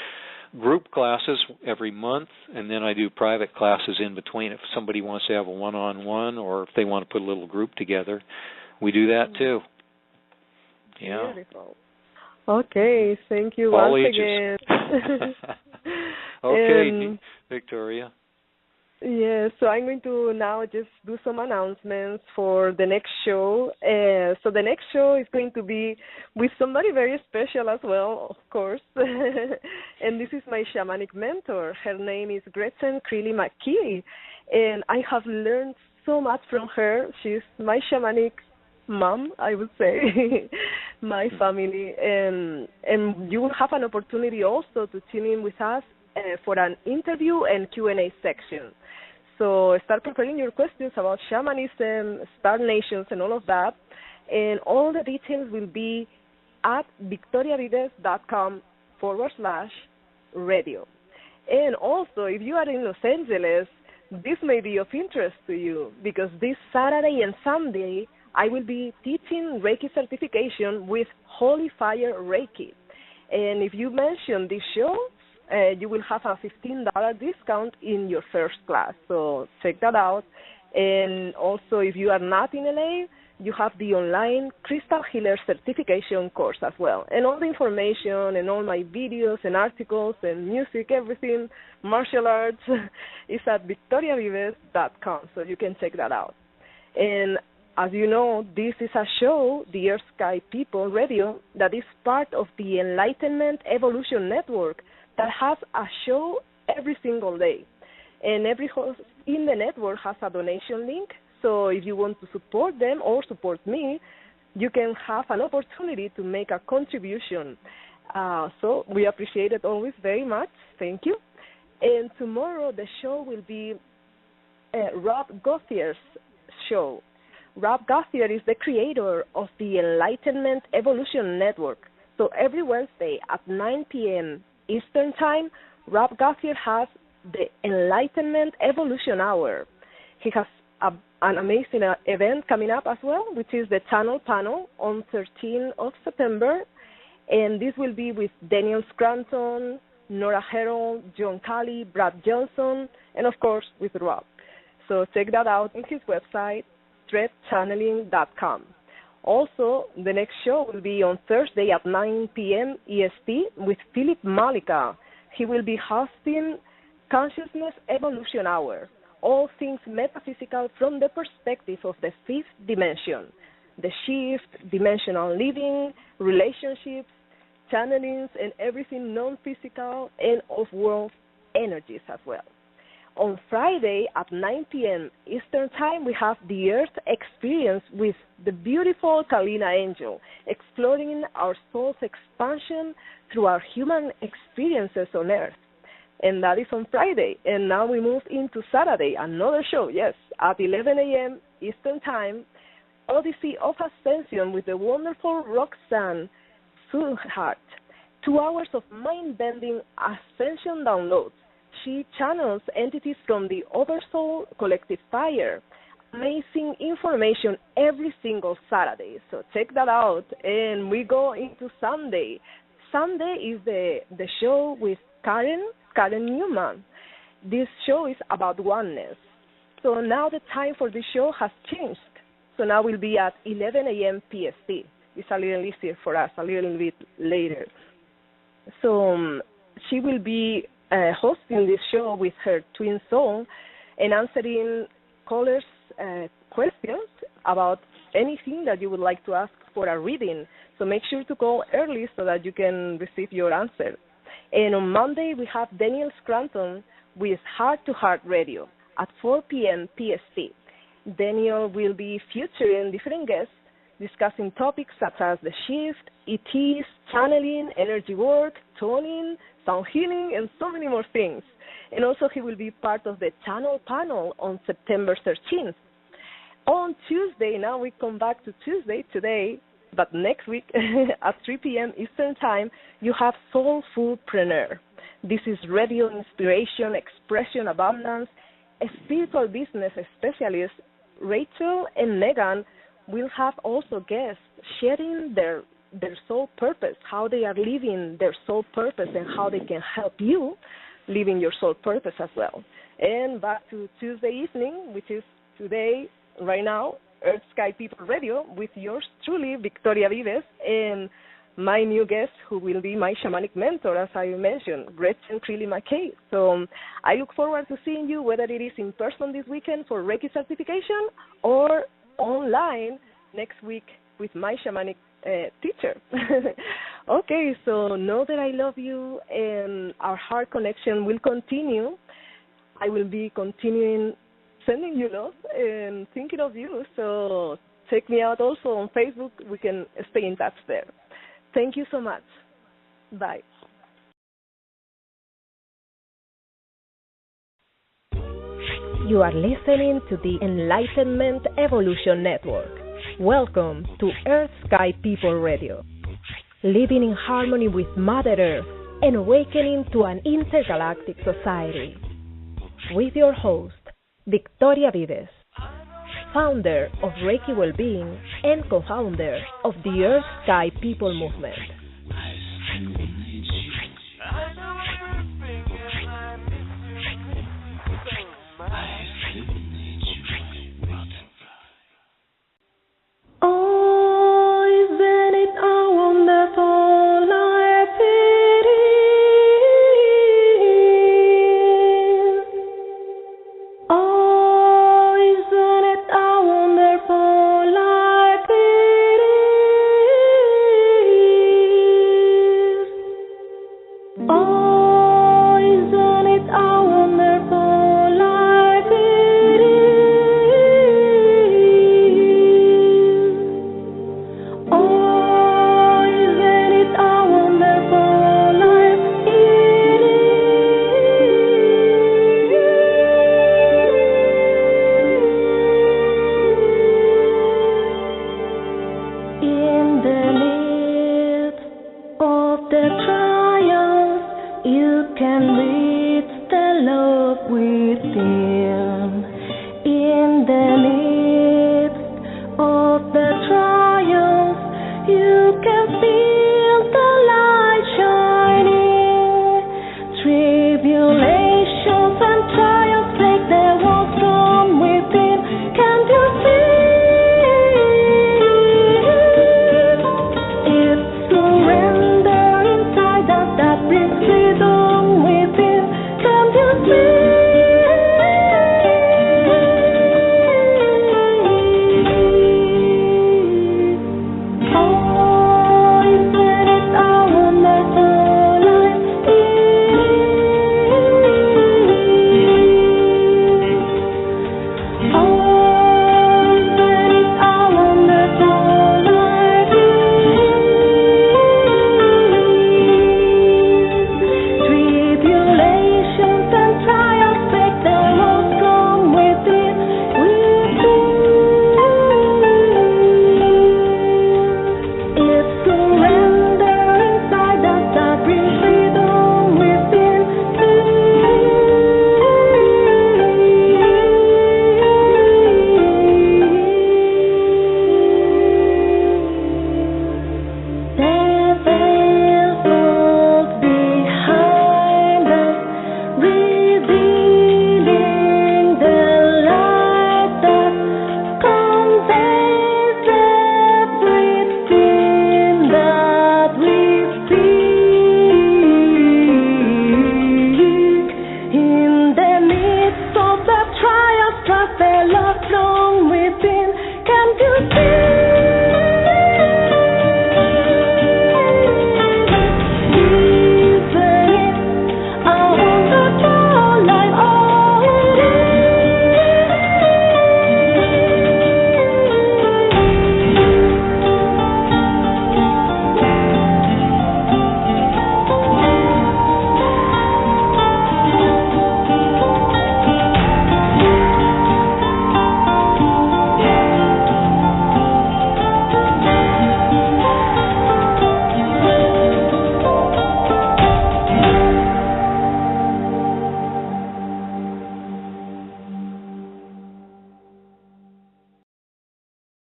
group classes every month, and then I do private classes in between. If somebody wants to have a one-on-one, or if they want to put a little group together, we do that too. Yeah. Beautiful. Okay, thank you All once ages. again. Okay, Victoria. Yeah, so I'm going to now just do some announcements for the next show. So the next show is going to be with somebody very special as well, of course. And this is my shamanic mentor. Her name is Gretchen Creeley McKee. And I have learned so much from her. She's my shamanic mom, I would say, my family, and you will have an opportunity also to tune in with us for an interview and Q&A section. So start preparing your questions about shamanism, star nations, and all of that. And all the details will be at victoriavives.com/radio. And also, if you are in Los Angeles, this may be of interest to you because this Saturday and Sunday, I will be teaching Reiki certification with Holy Fire Reiki. And if you mention this show, you will have a $15 discount in your first class. So check that out. And also, if you are not in LA, you have the online Crystal Healer certification course as well. And all the information and all my videos and articles and music, everything, martial arts, is at victoriavives.com. So you can check that out. And as you know, this is a show, the Earth Sky People Radio, that is part of the Enlightenment Evolution Network that has a show every single day. And every host in the network has a donation link. So if you want to support them or support me, you can have an opportunity to make a contribution. So we appreciate it always very much. Thank you. And tomorrow the show will be Rob Gauthier's show. Rob Gauthier is the creator of the Enlightenment Evolution Network. So every Wednesday at 9 p.m. Eastern Time, Rob Gauthier has the Enlightenment Evolution Hour. He has an amazing event coming up as well, which is the Channel Panel on 13th of September. And this will be with Daniel Scranton, Nora Herold, John Kelly, Brad Johnson, and of course with Rob. So check that out on his website, threadchanneling.com. Also, the next show will be on Thursday at 9 p.m. EST with Philip Malika. He will be hosting Consciousness Evolution Hour, all things metaphysical from the perspective of the fifth dimension, the shift, dimensional living, relationships, channelings, and everything non-physical and off-world energies as well. On Friday at 9 p.m. Eastern Time, we have the Earth Experience with the beautiful Kalina Angel, exploring our soul's expansion through our human experiences on Earth. And that is on Friday. And now we move into Saturday, another show, yes, at 11 a.m. Eastern Time, Odyssey of Ascension with the wonderful Roxanne Suhart. 2 hours of mind-bending ascension downloads. She channels entities from the Oversoul Collective Fire. Amazing information every single Saturday. So check that out. And we go into Sunday. Sunday is the show with Karen Newman. This show is about oneness. So now the time for this show has changed. So now we'll be at 11 a.m. PST. It's a little easier for us, a little bit later. So she will be hosting this show with her twin soul and answering callers' questions about anything that you would like to ask for a reading. So make sure to call early so that you can receive your answer. And on Monday, we have Daniel Scranton with Heart to Heart Radio at 4 p.m. PST. Daniel will be featuring different guests discussing topics such as the shift, ETs, channeling, energy work, toning, sound healing, and so many more things. And also he will be part of the channel panel on September 13th. On Tuesday, now we come back to Tuesday today, but next week at 3 p.m. Eastern Time, you have Soulfulpreneur. This is radio inspiration, expression, abundance. A spiritual business specialist, Rachel and Megan, will have also guests sharing their soul purpose, how they are living their soul purpose and how they can help you living your soul purpose as well. And back to Tuesday evening, which is today, right now, Earth Sky People Radio with yours truly, Victoria Vives, and my new guest who will be my shamanic mentor, as I mentioned, Gretchen Creeley McKay. So I look forward to seeing you, whether it is in person this weekend for Reiki certification or online next week with my shamanic teacher. Okay, so know that I love you and our heart connection will continue. I will be continuing sending you love and thinking of you. So check me out also on Facebook. We can stay in touch there. Thank you so much. Bye. You are listening to the Enlightenment Evolution Network. Welcome to Earth Sky People Radio. Living in harmony with Mother Earth and awakening to an intergalactic society. With your host, Victoria Vives, founder of Reiki Wellbeing and co-founder of the Earth Sky People movement.